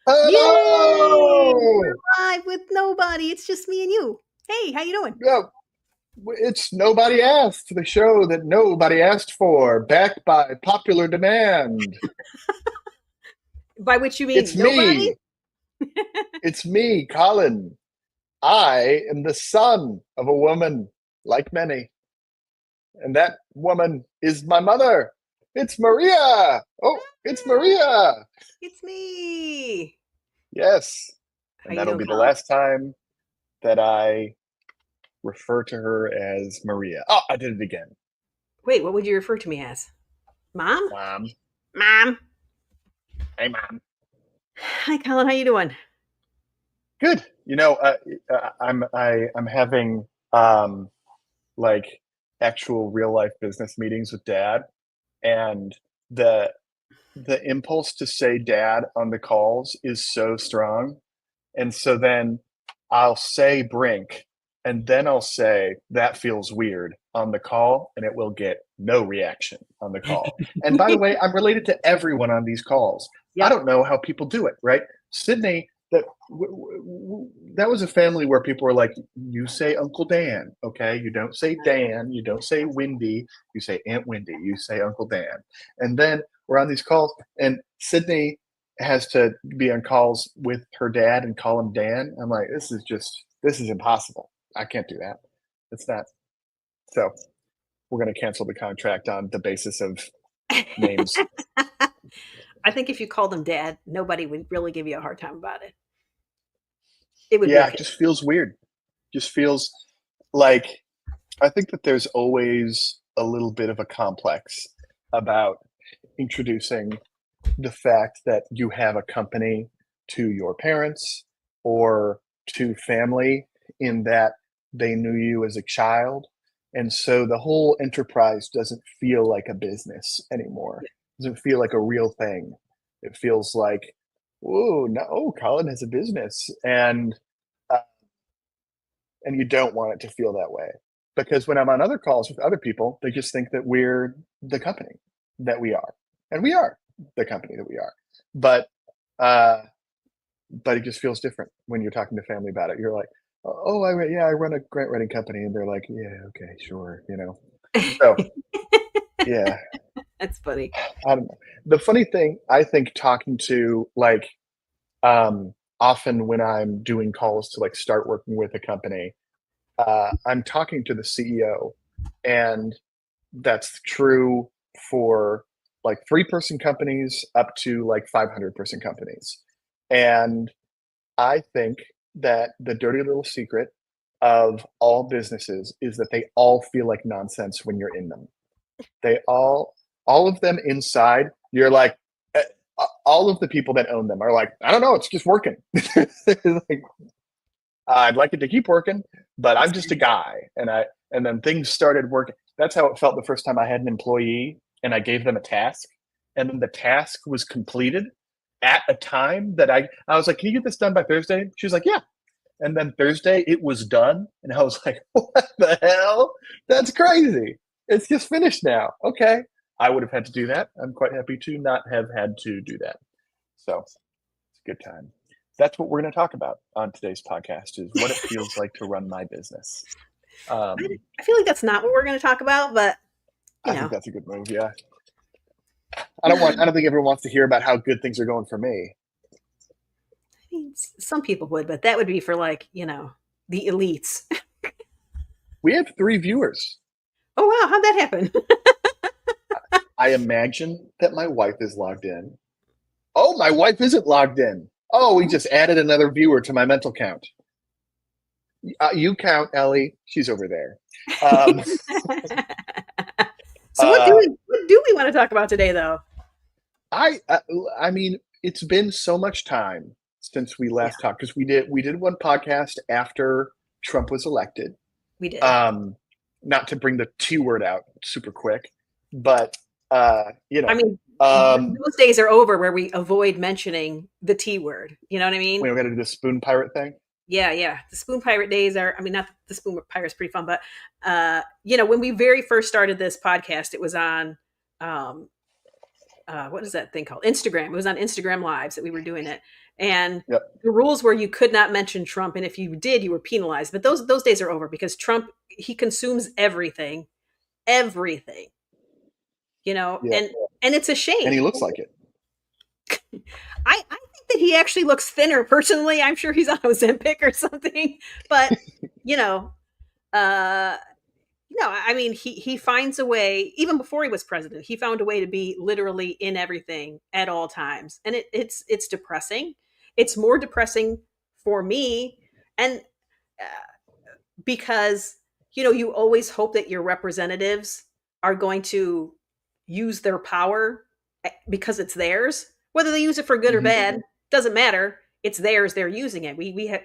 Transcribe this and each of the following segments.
Yay! Hello! We're live with nobody. It's just me and you. Hey, how you doing? Yeah, it's Nobody Asked, the show that nobody asked for, backed by popular demand. By which you It's mean nobody? me. It's me, Colin. I am the son of a woman, like many, and that woman is my mother. It's Maria. Oh, it's Maria. It's me. Yes. How And you that'll doing, be the Colin? last time that I refer to her as Maria. Oh, I did it again. Wait, what would you refer to me as? Mom? Mom. Mom. Hey, mom. Hi, Colin. How you doing? Good. I'm having um like actual real life business meetings with dad, and the the impulse to say dad on the calls is so strong. And so then I'll say Brink, and then I'll say that feels weird on the call, and it will get no reaction on the call. And by the way, I'm related to everyone on these calls. I Yep. don't know how people do it, right? Sydney, that was a family where people were like, you say Uncle Dan, okay? You don't say Dan, you don't say Wendy, you say Aunt Wendy, you say Uncle Dan. And then we're on these calls, and Sydney has to be on calls with her dad and call him Dan. I'm like, this is impossible. I can't do that. It's not. So we're going to cancel the contract on the basis of names. I think if you called him dad, nobody would really give you a hard time about it. It would be Yeah, it okay. just feels weird. Just feels like I think that there's always a little bit of a complex about introducing the fact that you have a company to your parents or to family, in that they knew you as a child. And so the whole enterprise doesn't feel like a business anymore. It doesn't feel like a real thing. It feels like, oh no, oh, Colin has a business. Uh, and you don't want it to feel that way, because when I'm on other calls with other people, they just think that we're the company that we are, and we are the company that we are. But uh, but it just feels different when you're talking to family about it. You're like, oh, yeah, I run a grant writing company, and they're like, yeah, okay, sure, you know. So yeah, That's funny. I don't know. The funny thing, I think, talking to like often when I'm doing calls to like start working with a company, I'm talking to the CEO, and that's true for like 3-person companies up to like 500-person companies. And I think that the dirty little secret of all businesses is that they all feel like nonsense when you're in them. They all of them inside, you're like, all of the people that own them are like, I don't know, it's just working. Like, I'd like it to keep working, but I'm It's just a guy. And then things started working. That's how it felt the first time I had an employee and I gave them a task, and then the task was completed at a time that I was like, can you get this done by Thursday? She was like, yeah. And then Thursday it was done, and I was like, what the hell? That's crazy. It's just finished now. Okay. I would have had to do that. I'm quite happy to not have had to do that. So it's a good time. That's what we're going to talk about on today's podcast, is what it feels like to run my business. Um, I feel like that's not what we're going to talk about, but you I think know, that's a good move. Yeah. I don't think everyone wants to hear about how good things are going for me. I mean, some people would, but that would be for like, the elites. We have 3 viewers. Oh wow, how'd that happen? I imagine that my wife is logged in. Oh, my wife isn't logged in. Oh, we just added another viewer to my mental count. You count, Ellie. She's over there. Um, So uh, what do we want to talk about today though? I, uh, I mean, it's been so much time since we Yeah, last talked, because we did one podcast after Trump was elected. we did. Um, Not to bring the T word out super quick, but you I know, mean, um, those days are over where we avoid mentioning the T word. You know what I mean? we got to do the spoon pirate thing. Yeah, yeah. The spoon pirate days are, I mean, not the spoon pirate's pretty fun, but when we very first started this podcast, it was on um what is that thing called? Instagram. It was on Instagram Lives that we were doing it, and Yep. the rules were you could not mention Trump, and if you did, you were penalized. But those days are over because Trump, he consumes everything, everything, Yeah. and it's a And he shame. looks like it. I think that he actually looks thinner. Personally, I'm sure he's on Ozempic or something, but you know, uh, no, I mean he finds a way. Even before he was president, he found a way to be literally in everything at all times, and it's depressing. It's more depressing for me, and because you always hope that your representatives are going to use their power because it's theirs, whether they use it for good or Hmm. bad doesn't matter. It's theirs, they're using it.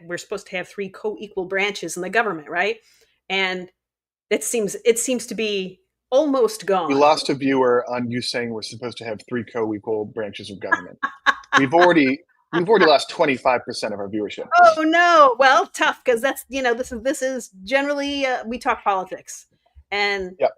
We're supposed to have three co-equal branches in the government, right? And it seems to be almost We gone. lost a viewer on you saying we're supposed to have three co-equal branches of government. We've already we've already lost 25% of our viewership. Oh no. Well, tough because this is generally we talk politics, and Yep.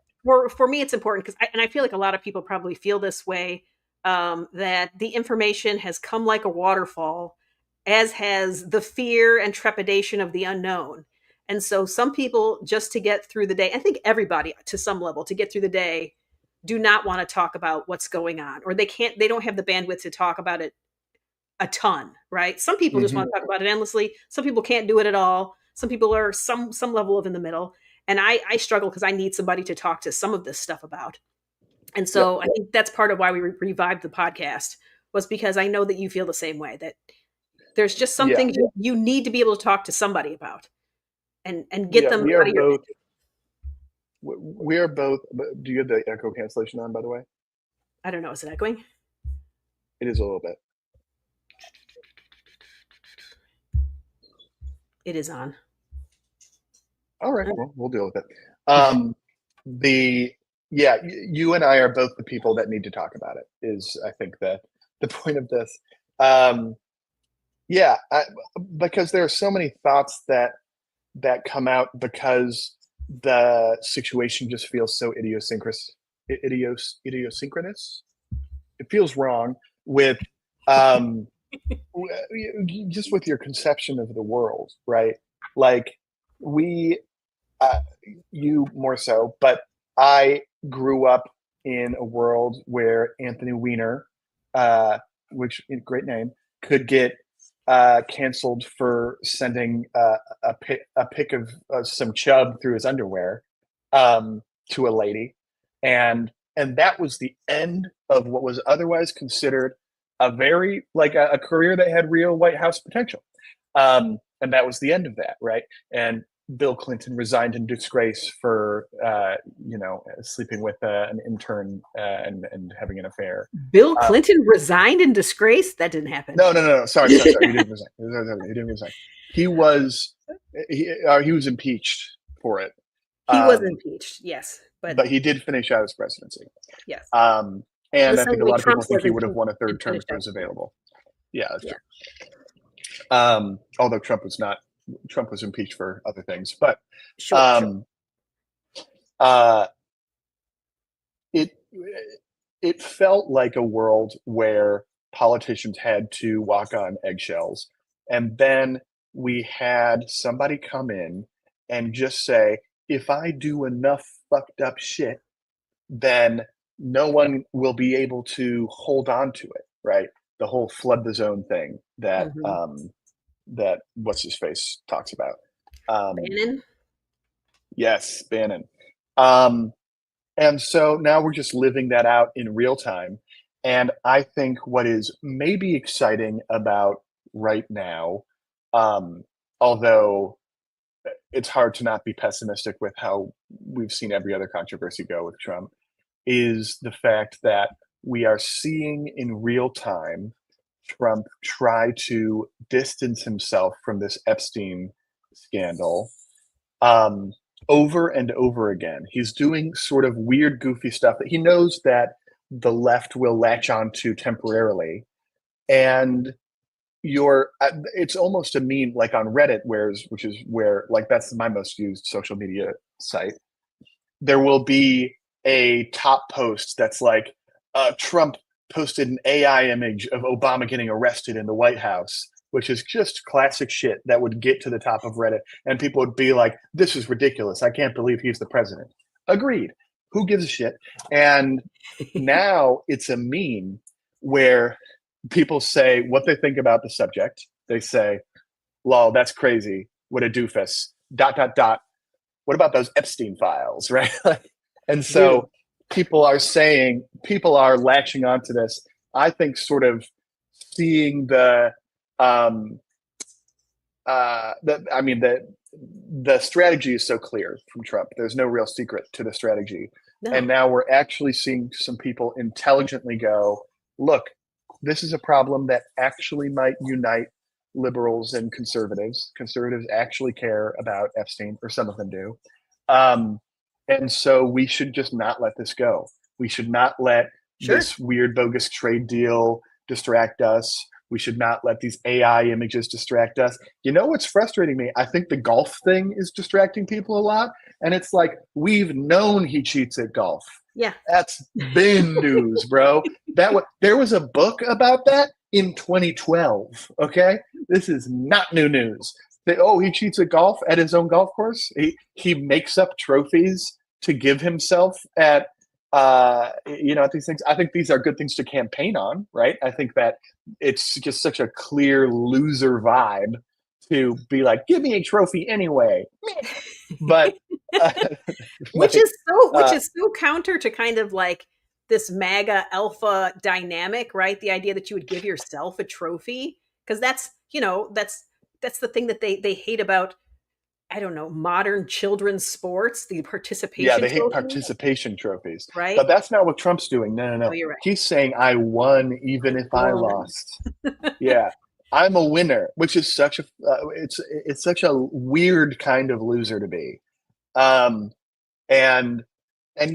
for me it's important because I feel like a lot of people probably feel this way, that the information has come like a waterfall, as has the fear and trepidation of the unknown. And so some people, just to get through the day, I think everybody to some level to get through the day, do not want to talk about what's going on, or they don't have the bandwidth to talk about it a ton, right? Some people just Hmm. want to talk about it endlessly. Some people can't do it at all. Some people are some level of in the middle. And I struggle because I need somebody to talk to some of this stuff about. And Yep. so I think that's part of why we revived the podcast, was because I know that you feel the same way, that there's just some Yeah. things you need to be able to talk to somebody about and get Yeah. them We are out of your both. We are both. Do you have the echo cancellation on, by the way? I don't know, is it echoing? It is a little bit. It is on. All right. Well, we'll deal with it. Um, the yeah, you and I are both the people that need to talk about it. Is I think the point of this. Um, yeah, because there are so many thoughts that come out because the situation just feels so idiosyncronous. It feels wrong with um, just with your conception of the world, right? Like we uh, you more so, but I grew up in a world where Anthony Weiner, uh, which great name, could get canceled for sending a pic of some chub through his underwear to a lady, and that was the end of what was otherwise considered a very like a career that had real White House potential, and that was the end of that, right? And Bill Clinton resigned in disgrace for sleeping with an intern and having an affair. Bill Uh, Clinton resigned in disgrace? That didn't happen. no. Sorry. He didn't resign. He didn't resign. He was he was impeached for it, He was um, impeached, yes, but but he did finish out his presidency. yes. Um, The and I think same a way lot of people Trump's think was he would have impeached won a and third term if finished it out. was available. Yeah, that's Yeah, true. Although Trump was impeached for other things, but sure. um, uh, it it felt like a world where politicians had to walk on eggshells, and then we had somebody come in and just say, "If I do enough fucked up shit, then no one will be able to hold on to it." Right? The whole flood the zone thing Mhm. that what's his face talks about. Um, Bannon? yes, Bannon. Um, And so now we're just living that out in real time. And I think what is maybe exciting about right now, um, although it's hard to not be pessimistic with how we've seen every other controversy go with Trump, is the fact that we are seeing in real time Trump try to distance himself from this Epstein scandal, um, over and over again. He's doing sort of weird, goofy stuff that he knows that the left will latch on to temporarily. And it's almost a meme like on Reddit, which is where like that's my most used social media site. There will be a top post that's like Trump posted an AI image of Obama getting arrested in the White House, which is just classic shit that would get to the top of Reddit. And people would be like, this is ridiculous. I can't believe he's the president. Agreed. Who gives a shit? And now it's a meme where people say what they think about the subject. They say, lol, that's crazy. What a doofus. Dot, dot, dot. What about those Epstein files, right? And Dude, so people are latching onto this. I think sort of seeing um, I mean, the strategy is so clear from Trump. There's no real secret to the strategy. And no. now we're actually seeing some people intelligently go, look, this is a problem that actually might unite liberals and conservatives. Conservatives actually care about Epstein, or some of them do. Um, and so we should just not let this go. We should not let Sure. this weird, bogus trade deal distract us. We should not let these AI images distract us. You know what's frustrating me? I think the golf thing is distracting people a lot. And it's like, we've known he cheats at golf. Yeah. That's been news, bro. There was a book about that in 2012. Okay, this is not new news. He cheats at golf at his own golf course. He makes up trophies to give himself at at these things. I think these are good things to campaign on, right? I think that it's just such a clear loser vibe to be like, give me a trophy anyway. But uh, which like is so which uh, is so counter to kind of like this MAGA alpha dynamic, right? The idea that you would give yourself a trophy, because that's the thing that they hate about, I don't know, modern children's sports, the yeah, participation they hate trophy, participation trophies. right? But that's not what Trump's doing. No, no, No, no. you're right. He's saying I won I even if I won. lost. Yeah, I'm a winner, which is such a it's such a weird kind of loser to be. Um, and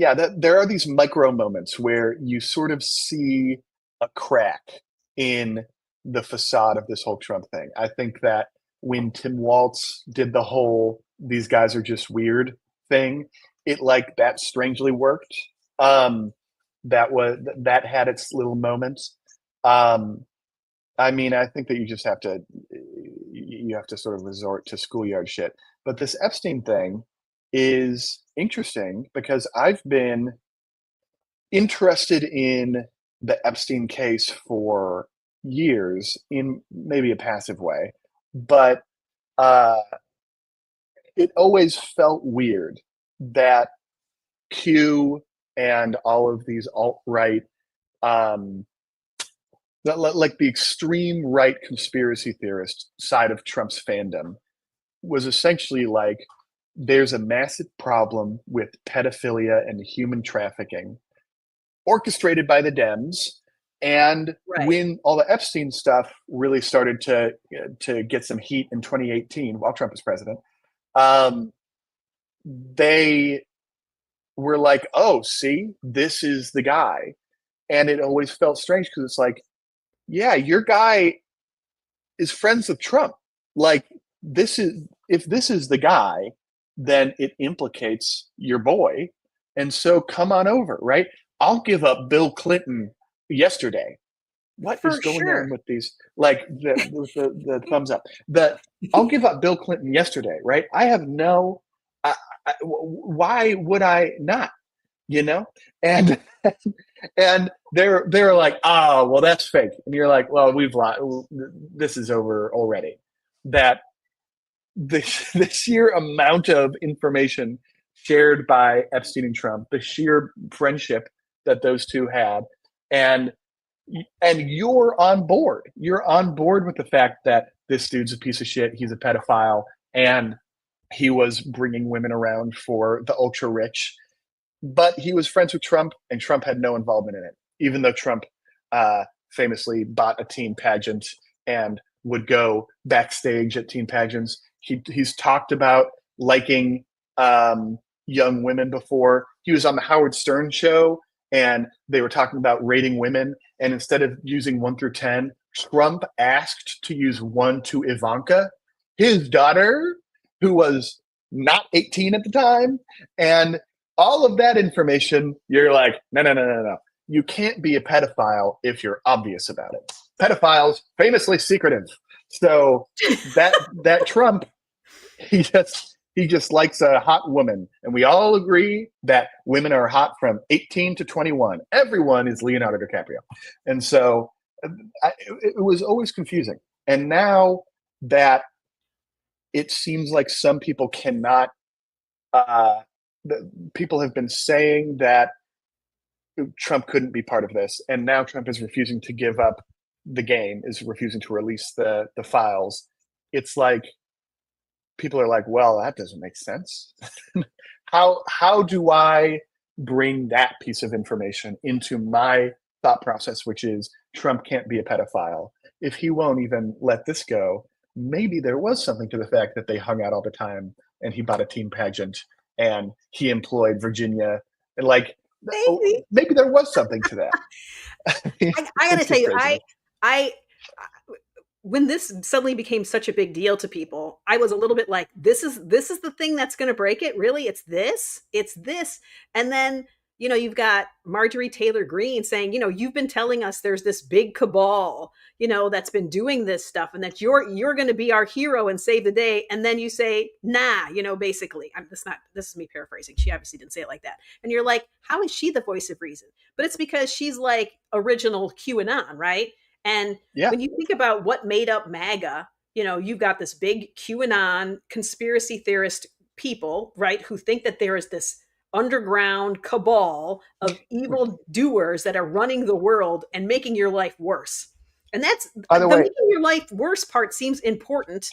yeah, there are these micro moments where you sort of see a crack in the facade of this whole Trump thing. I think that when Tim Waltz did the whole "these guys are just weird" thing, it like that strangely worked. Um, that had its little moments. Um, I mean, I think that you have to sort of resort to schoolyard shit. But this Epstein thing is interesting because I've been interested in the Epstein case for years in maybe a passive way, but uh, it always felt weird that Q and all of these alt right um, like the extreme right conspiracy theorist side of Trump's fandom was essentially like there's a massive problem with pedophilia and human trafficking orchestrated by the Dems. And Right. when all the Epstein stuff really started to get some heat in 2018 while Trump was president, um, they were like, "Oh, see, this is the guy," and it always felt strange because it's like, "Yeah, your guy is friends with Trump. Like this is if this is the guy, then it implicates your boy. And so come on over, right? I'll give up Bill Clinton yesterday. What is For going on sure. with these? Like the thumbs up. The I'll give up Bill Clinton yesterday, right? I have no. Why would I not? You know, and and they're like, oh, well, that's fake, and you're like, well, we've lied. This is over already. That the sheer amount of information shared by Epstein and Trump, the sheer friendship that those two had, and you're on board. You're on board with the fact that this dude's a piece of shit. He's a pedophile, and he was bringing women around for the ultra rich, but he was friends with Trump, and Trump had no involvement in it, even though Trump famously bought a teen pageant and would go backstage at teen pageants. He's talked about liking young women before. He was on the Howard Stern show, and they were talking about rating women. And instead of using 1 through 10, Trump asked to use 1 to Ivanka, his daughter, who was not 18 at the time. And all of that information, you're like, no, no, no, no, no. you can't be a pedophile if you're obvious about it. Pedophiles famously secretive. So that Trump, he just likes a hot woman, and we all agree that women are hot from 18 to 21. Everyone is Leonardo DiCaprio, and so it was always confusing. And now that it seems like some people cannot, uh, people have been saying that Trump couldn't be part of this, and now Trump is refusing to give up the game, is refusing to release the files. It's like people are like, well, that doesn't make sense. How do I bring that piece of information into my thought process, which is Trump can't be a pedophile if he won't even let this go? Maybe there was something to the fact that they hung out all the time, and he bought a team pageant, and he employed Virginia, and like, oh, Maybe. maybe there was something to that. I got to It's tell just you, craziness. I when this suddenly became such a big deal to people, I was a little bit like, this is the thing that's going to break it. Really, it's this, and then you've got Marjorie Taylor Greene saying, you've been telling us there's this big cabal, that's been doing this stuff, and that you're going to be our hero and save the day, and then you say, nah, basically, this is me paraphrasing. She obviously didn't say it like that, and you're like, how is she the voice of reason? But it's because she's like original QAnon, right? And Yeah. when you think about what made up MAGA, you've got this big QAnon conspiracy theorist people, right, who think that there is this underground cabal of evil doers that are running the world and making your life worse. And that's By the the way, making your life worse part seems important,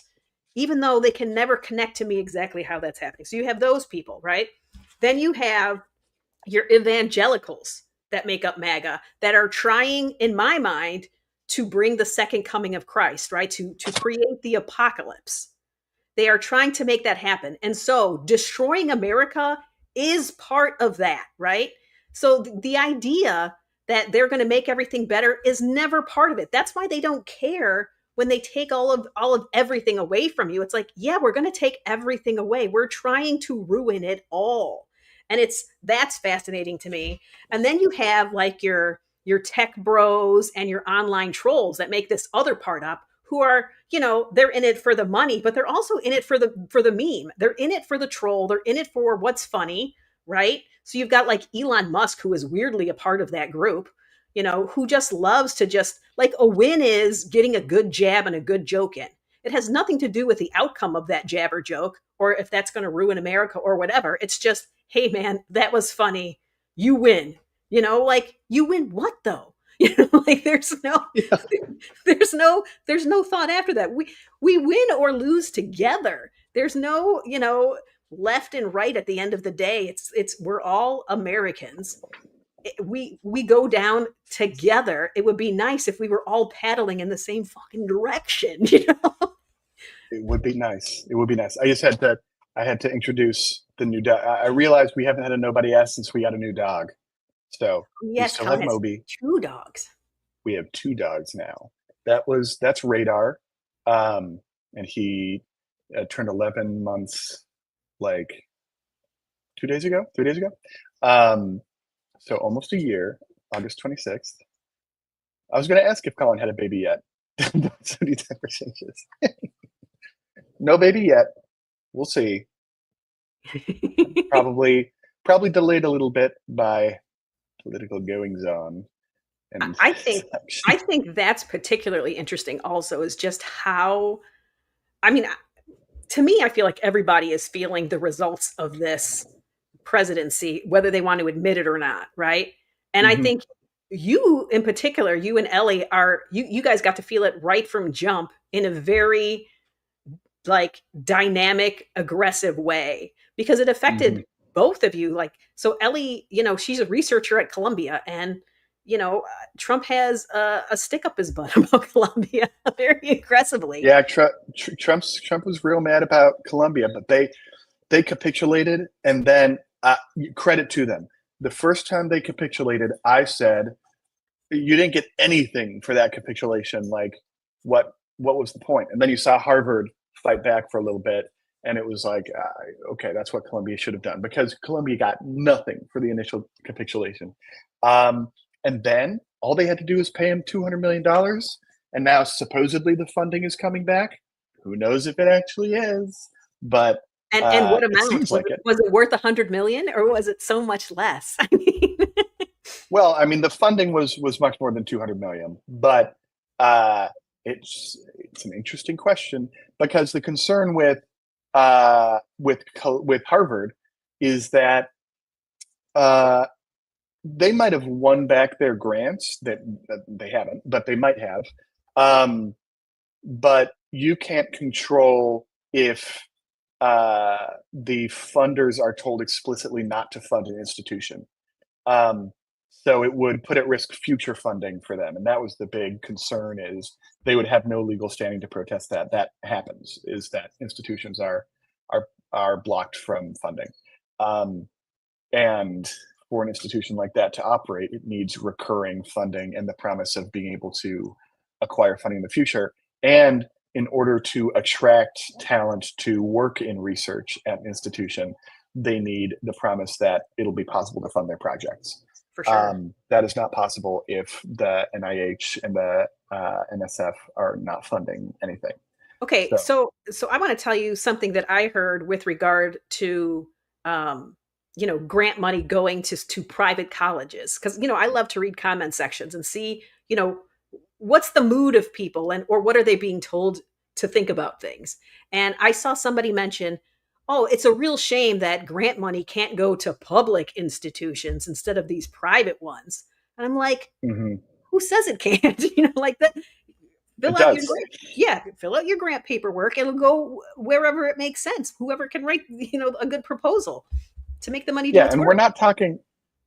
even though they can never connect to me exactly how that's happening. So you have those people, right? Then you have your evangelicals that make up MAGA that are trying, in my mind, to bring the second coming of Christ, right? To create the apocalypse. They are trying to make that happen. And so destroying America is part of that, right? So the idea that they're going to make everything better is never part of it. That's why they don't care when they take all of everything away from you. It's like, yeah, we're going to take everything away. We're trying to ruin it all. And that's fascinating to me. And then you have like your tech bros and your online trolls that make this other part up, who are, they're in it for the money, but they're also in it for the meme. They're in it for the troll. They're in it for what's funny, right? So you've got like Elon Musk, who is weirdly a part of that group, who just loves to just like, a win is getting a good jab and a good joke in. It has nothing to do with the outcome of that jab or joke, or if that's going to ruin America or whatever. It's just, hey man, that was funny. You win. Like, you win what though? Like, yeah, there's no thought after that. We win or lose together. There's no, left and right at the end of the day. It's we're all Americans. We go down together. It would be nice if we were all paddling in the same fucking direction. it would be nice. It would be nice. I had to introduce the new dog. I realized we haven't had a nobody asked since we got a new dog. So we Yes, still Colin have has Moby. 2 dogs. We have two dogs now. That's Radar, and he turned 11 months like 2 days ago, 3 days ago. Um, so almost a year, August 26th. I was going to ask if Colin had a baby yet. That's what he never changes. No baby yet. We'll see. Probably delayed a little bit by political goings on and I think such. I think that's particularly interesting also, is just how, I mean, to me, I feel like everybody is feeling the results of this presidency, whether they want to admit it or not, right? And I Mhm. think you in particular, you and Ellie, you guys got to feel it right from jump in a very like dynamic, aggressive way, because it affected Mhm. both of you. Like, so Ellie, she's a researcher at Columbia, and Trump has a stick up his butt about Columbia very aggressively. Yeah, Trump was real mad about Colombia, but they capitulated, and then credit to them. The first time they capitulated, I said, "You didn't get anything for that capitulation. Like, what was the point?" And then you saw Harvard fight back for a little bit, and it was like, okay, that's what Colombia should have done, because Colombia got nothing for the initial capitulation. Um, And then all they had to do was pay him $200 million. And now supposedly the funding is coming back. Who knows if it actually is? But And what it amount? seems like it. Was it worth 100 million, or was it so much less? I mean, Well, I mean, the funding was much more than 200 million, but uh, it's an interesting question because the concern with Harvard is that uh, they might have won back their grants that they haven't, but they might have. Um, but you can't control if the funders are told explicitly not to fund an institution. Um, so it would put at risk future funding for them, and that was the big concern: is they would have no legal standing to protest that. That happens is that institutions are are blocked from funding, um, and for an institution like that to operate, it needs recurring funding and the promise of being able to acquire funding in the future. And in order to attract talent to work in research at an institution, they need the promise that it'll be possible to fund their projects. for sure. That is not possible if the NIH and the NSF are not funding anything. Okay, So, so I want to tell you something that I heard with regard to um, grant money going to private colleges, because I love to read comment sections and see what's the mood of people, and or what are they being told to think about things. And I saw somebody mention, oh, it's a real shame that grant money can't go to public institutions instead of these private ones. And I'm like, mhm, who says it can't? Like that. it Fill out your does. grant. Yeah, fill out your grant paperwork. It'll go wherever it makes sense. Whoever can write, a good proposal to make the money do Yeah, its and work.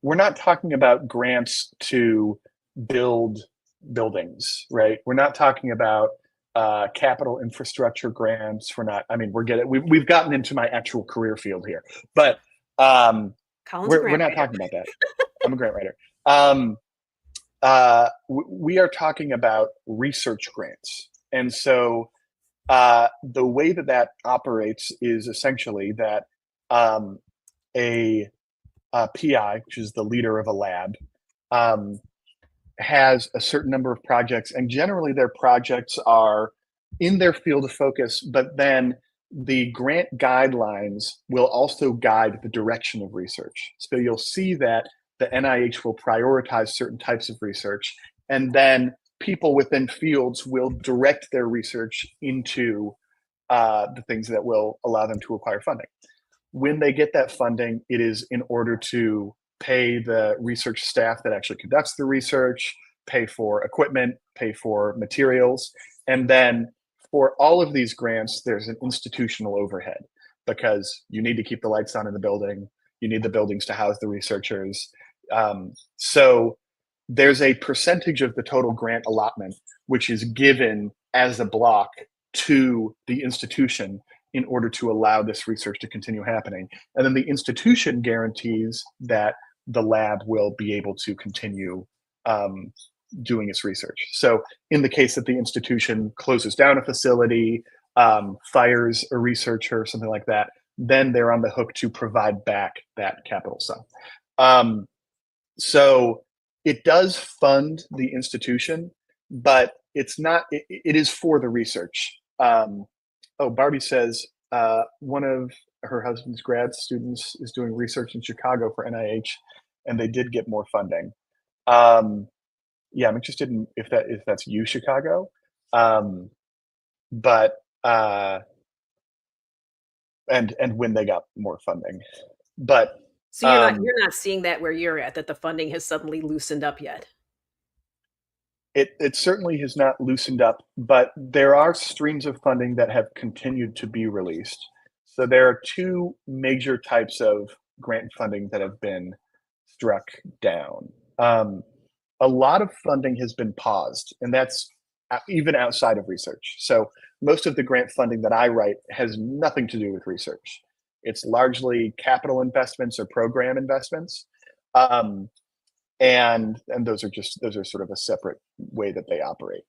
we're not talking about grants to build buildings, right? We're not talking about capital infrastructure grants. We're not. I mean, we've gotten into my actual career field here, but um, Colin's a we're grant not writer. talking about that. I'm a grant writer. We are talking about research grants, and so the way that that operates is essentially that um, a PI, which is the leader of a lab, um, has a certain number of projects, and generally their projects are in their field of focus, but then the grant guidelines will also guide the direction of research. So you'll see that the NIH will prioritize certain types of research, and then people within fields will direct their research into the things that will allow them to acquire funding. When they get that funding, it is in order to pay the research staff that actually conducts the research, pay for equipment, pay for materials. And then for all of these grants, there's an institutional overhead because you need to keep the lights on in the building. You need the buildings to house the researchers. So there's a percentage of the total grant allotment which is given as a block to the institution in order to allow this research to continue happening. And then the institution guarantees that the lab will be able to continue um, doing its research. So, in the case that the institution closes down a facility, fires a researcher, something like that, then they're on the hook to provide back that capital sum. Um, so, it does fund the institution, but it's not. It is for the research. Oh, Barbie says one of her husband's grad students is doing research in Chicago for NIH, and they did get more funding. Um, yeah, I'm interested in if that's U Chicago, um, but and when they got more funding, but So you're not um, you're not seeing that where you're at, that the funding has suddenly loosened up yet. it certainly has not loosened up, but there are streams of funding that have continued to be released. So there are two major types of grant funding that have been struck down. Um, a lot of funding has been paused, and that's even outside of research. So most of the grant funding that I write has nothing to do with research. It's largely capital investments or program investments. Um, and those are sort of a separate way that they operate.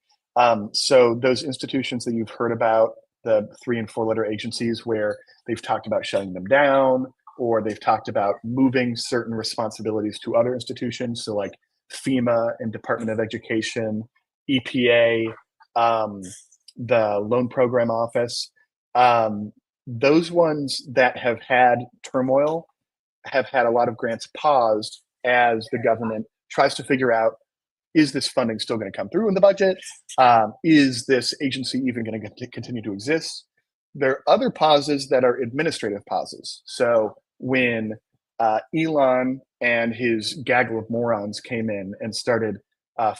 So those institutions that you've heard about, the 3 and 4 letter agencies where they've talked about shutting them down, or they've talked about moving certain responsibilities to other institutions. So like FEMA and Department of Education, EPA, um, the Loan Program Office. Um, those ones that have had turmoil have had a lot of grants paused as the government tries to figure out, is this funding still going to come through in the budget? Is this agency even going to continue to exist? There are other pauses that are administrative pauses. So when Elon and his gaggle of morons came in and started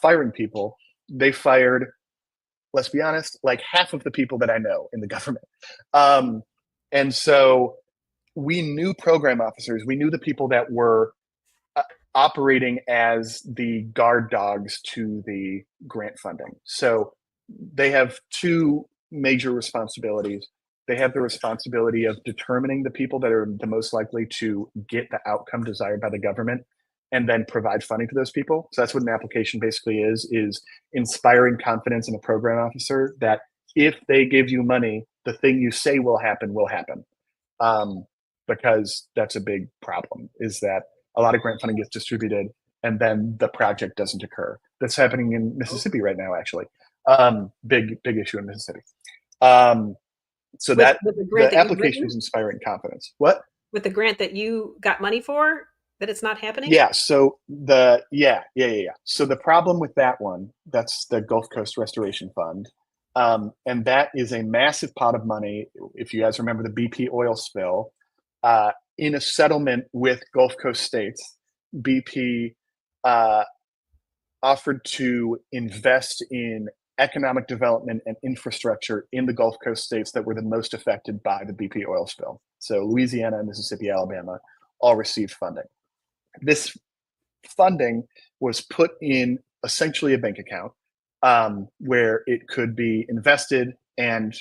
firing people, they fired, let's be honest, like half of the people that I know in the government. Um, and so we knew program officers, we knew the people that were uh, operating as the guard dogs to the grant funding. So they have two major responsibilities. They have the responsibility of determining the people that are the most likely to get the outcome desired by the government and then provide funding to those people. So that's what an application basically is inspiring confidence in a program officer that if they give you money, the thing you say will happen will happen. Um, because that's a big problem, is that a lot of grant funding gets distributed and then the project doesn't occur. That's happening in Oh. Mississippi right now, actually. Big issue in Mississippi. Um, so that With the grant the that you've application is written, inspiring confidence. What? with the grant that you got money for, that it's not happening? Yeah. So yeah. So the problem with that one, that's the Gulf Coast Restoration Fund, and that is a massive pot of money. If you guys remember the BP oil spill, in a settlement with Gulf Coast states, BP uh, offered to invest in economic development and infrastructure in the Gulf Coast states that were the most affected by the BP oil spill. So Louisiana, Mississippi, Alabama all received funding. This funding was put in essentially a bank account where it could be invested and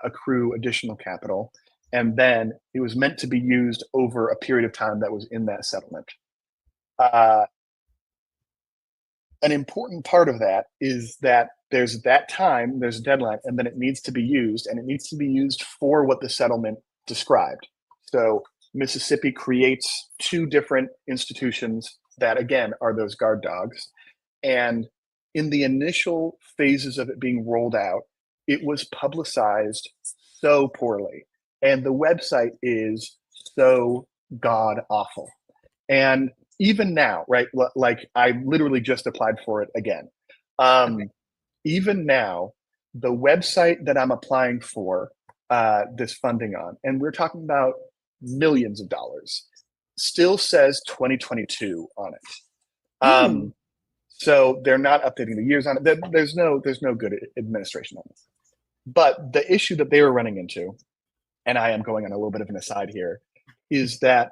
accrue additional capital. And then it was meant to be used over a period of time that was in that settlement. Uh, an important part of that is that there's that time, there's a deadline, and then it needs to be used, and it needs to be used for what the settlement described. So Mississippi creates two different institutions that, again, are those guard dogs. And in the initial phases of it being rolled out, it was publicized so poorly. And the website is so god awful. And even now, right? Like I literally just applied for it again. Okay. Um, Even now, the website that I'm applying for this funding on, and we're talking about millions of dollars, still says 2022 on it. Mm. So they're not updating the years on it. There's no good administration on this. But the issue that they were running into, and I am going on a little bit of an aside here, is that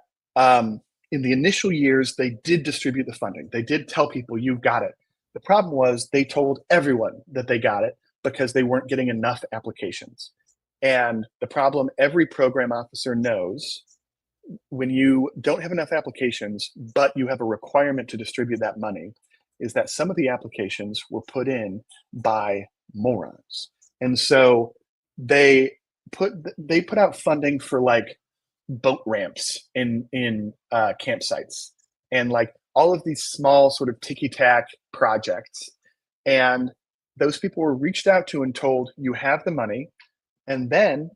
in the initial years, they did distribute the funding. They did tell people, you've got it. The problem was they told everyone that they got it because they weren't getting enough applications. And the problem every program officer knows, when you don't have enough applications, but you have a requirement to distribute that money, is that some of the applications were put in by morons. And so they they put out funding for like boat ramps in campsites and like all of these small sort of ticky tack projects. And those people were reached out to and told, you have the money. And then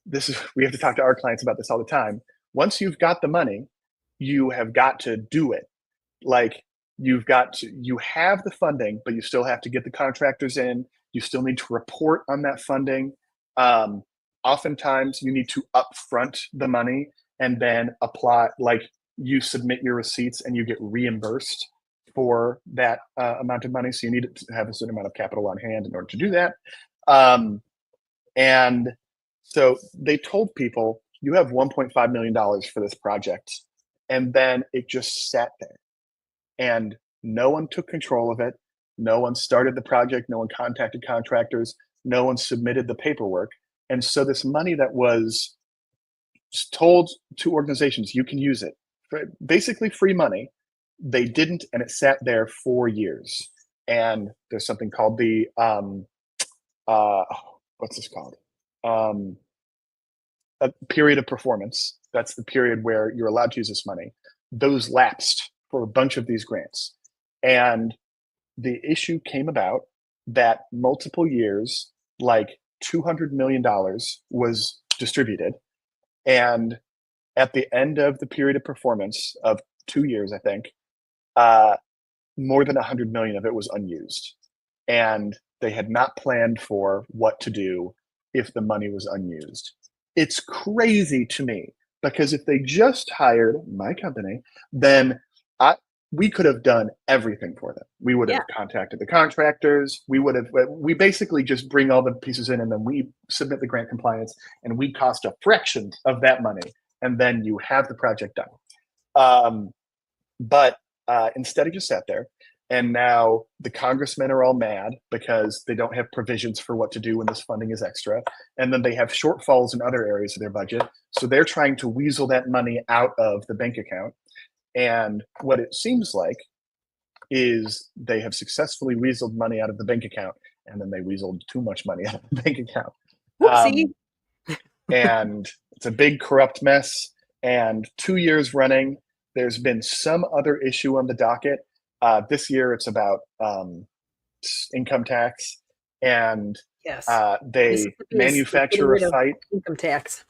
this is, we have to talk to our clients about this all the time. Once you've got the money, you have got to do it. Like you have the funding, but you still have to get the contractors in. You still need to report on that funding. Um, Oftentimes you need to upfront the money and then apply, like you submit your receipts and you get reimbursed for that amount of money. So you need to have a certain amount of capital on hand in order to do that. Um, and so they told people, you have $1.5 million for this project. And then it just sat there and no one took control of it. No one started the project. No one contacted contractors. No one submitted the paperwork. And so this money that was told to organizations, you can use it for basically free money, they didn't, and it sat there for years. And there's something called the uh, what's this called? Um, a period of performance. That's the period where you're allowed to use this money. Those lapsed for a bunch of these grants. And the issue came about that multiple years, like $200 million was distributed. And at the end of the period of performance of 2 years, I think, uh, more than 100 million of it was unused. And they had not planned for what to do if the money was unused. It's crazy to me because if they just hired my company, then I, we could have done everything for them. We would have Yeah. contacted the contractors. We basically just bring all the pieces in and then we submit the grant compliance and we cost a fraction of that money. And then you have the project done. Um, but instead, he just sat there. And now the congressmen are all mad because they don't have provisions for what to do when this funding is extra. And then they have shortfalls in other areas of their budget. So they're trying to weasel that money out of the bank account. And what it seems like is they have successfully weaseled money out of the bank account. And then they weaseled too much money out of the bank account. Whoopsie. And it's a big corrupt mess. And 2 years running, there's been some other issue on the docket. This year, it's about income tax, and Yes. they Mississippi is getting manufacture a rid of fight. income tax.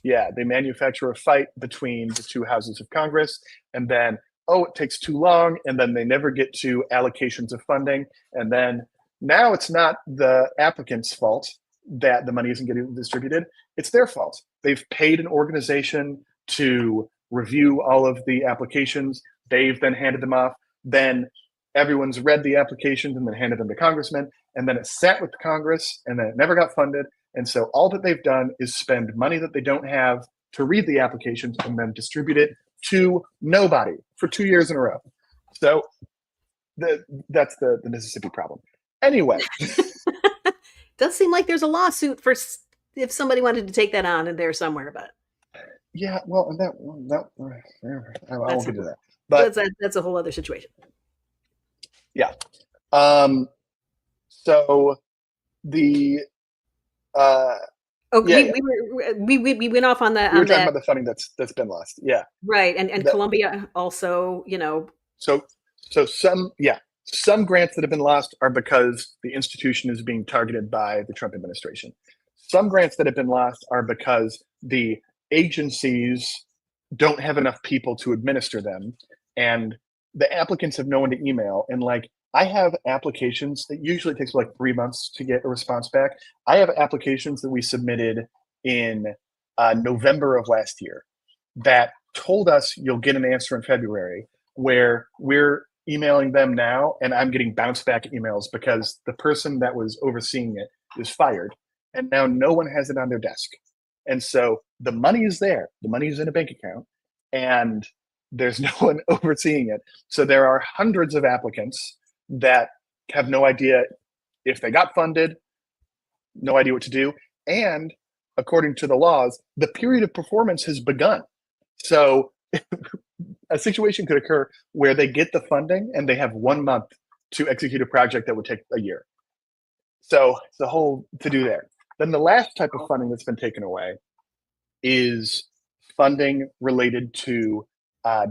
Yeah, they manufacture a fight between the two houses of Congress, and then it takes too long, and then they never get to allocations of funding, and then now it's not the applicant's fault that the money isn't getting distributed; it's their fault. They've paid an organization to review all of the applications. They've then handed them off. Then everyone's read the applications and then handed them to congressmen, and then it sat with Congress, and then it never got funded. And so all that they've done is spend money that they don't have to read the applications and then distribute it to nobody for 2 years in a row. So that's the Mississippi problem. Anyway, Does seem like there's a lawsuit for if somebody wanted to take that on in there somewhere, but yeah, well, I won't that's get to that. But that's a whole other situation. yeah, so the Oh, yeah, yeah, we went off on we were on talking that, about the funding that's been lost. Yeah, right? And that, Columbia also, so some grants that have been lost are because the institution is being targeted by the Trump administration. Some grants that have been lost are because the agencies don't have enough people to administer them, and the applicants have no one to email. And like, I have applications that usually takes like 3 months to get a response back. I have applications that we submitted in November of last year that told us you'll get an answer in February, where we're emailing them now and I'm getting bounce back emails because the person that was overseeing it is fired and now no one has it on their desk. And so the money is there, the money is in a bank account, and there's no one overseeing it. So there are hundreds of applicants that have no idea if they got funded, no idea what to do. And according to the laws, the period of performance has begun. So a situation could occur where they get the funding and they have 1 month to execute a project that would take a year. So it's the whole to do there. Then the last type of funding that's been taken away is funding related to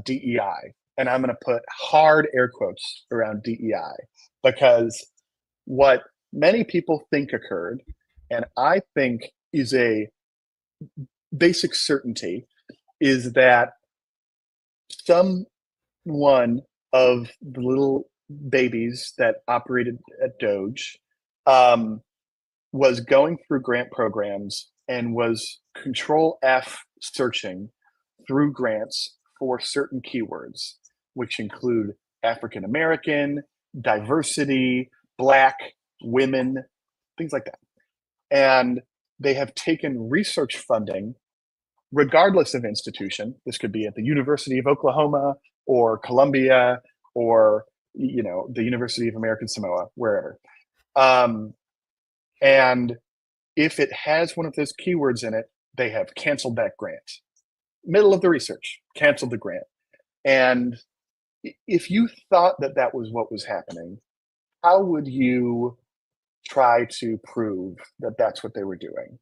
DEI. And I'm going to put hard air quotes around DEI because what many people think occurred, and I think is a basic certainty, is that some one of the little babies that operated at Doge um, was going through grant programs and was control F searching through grants for certain keywords, which include African American, diversity, Black, women, things like that. And they have taken research funding regardless of institution. This could be at the University of Oklahoma or Columbia or the University of American Samoa, wherever. And if it has one of those keywords in it, they have canceled that grant. Middle of the research, canceled the grant. And if you thought that that was what was happening, how would you try to prove that that's what they were doing?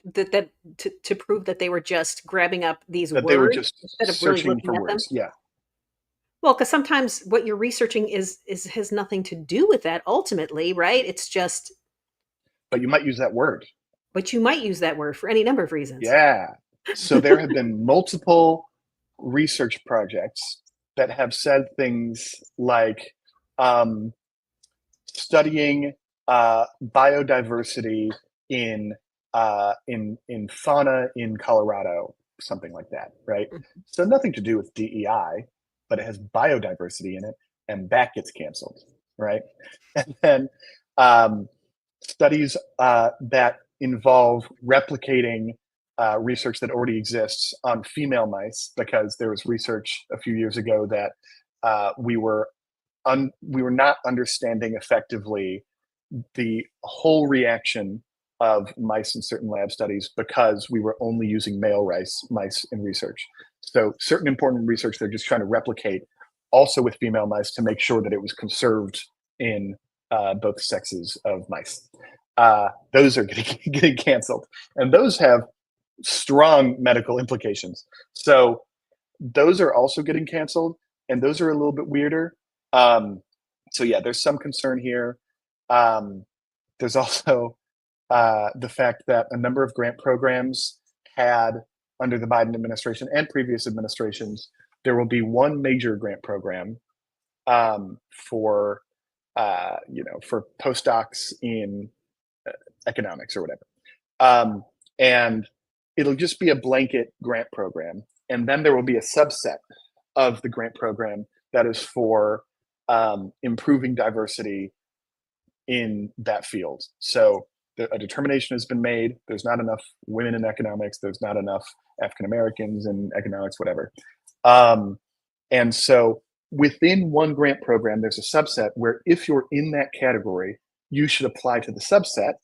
that to prove that they were just grabbing up these That they were words just instead of really searching looking for at them. words. Yeah. Well, because sometimes what you're researching is has nothing to do with that ultimately, right? It's just, But you might use that word. but you might use that word for any number of reasons. Yeah. So there have been multiple research projects that have said things like um, studying biodiversity in in fauna in Colorado, something like that, right? So nothing to do with DEI, but it has biodiversity in it, and that gets canceled, right? And then um, studies that involve replicating research that already exists on female mice, because there was research a few years ago that we were not understanding effectively the whole reaction of mice in certain lab studies because we were only using male mice in research. So certain important research they're just trying to replicate also with female mice to make sure that it was conserved in both sexes of mice. Those are getting canceled, and those have strong medical implications. So those are also getting canceled, and those are a little bit weirder. Um, so yeah, there's some concern here. Um, there's also the fact that a number of grant programs had under the Biden administration and previous administrations, there will be one major grant program for for postdocs in economics or whatever. Um, and it'll just be a blanket grant program. And then there will be a subset of the grant program that is for improving diversity in that field. So a determination has been made. There's not enough women in economics. There's not enough African Americans in economics, whatever. Um, and so within one grant program, there's a subset where if you're in that category, you should apply to the subset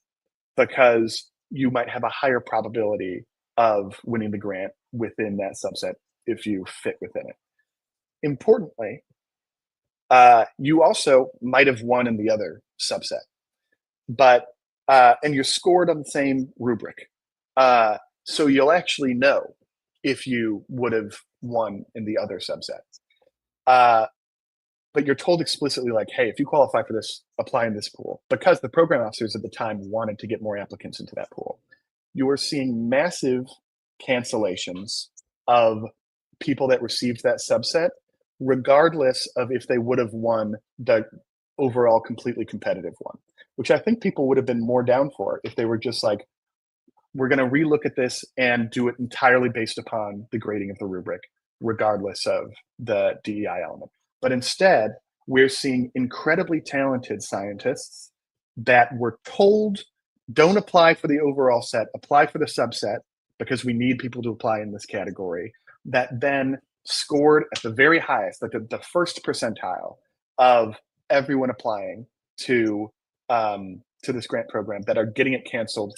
because you might have a higher probability of winning the grant within that subset if you fit within it. Importantly, you also might have won in the other subset, but and you're scored on the same rubric. So you'll actually know if you would have won in the other subset. Uh, but you're told explicitly, like, hey, if you qualify for this, apply in this pool, because the program officers at the time wanted to get more applicants into that pool. You are seeing massive cancellations of people that received that subset, regardless of if they would have won the overall completely competitive one, which I think people would have been more down for if they were just like, we're going to relook at this and do it entirely based upon the grading of the rubric, regardless of the DEI element. But instead, we're seeing incredibly talented scientists that were told, don't apply for the overall set, apply for the subset because we need people to apply in this category, that then scored at the very highest, like the first percentile of everyone applying to this grant program, that are getting it canceled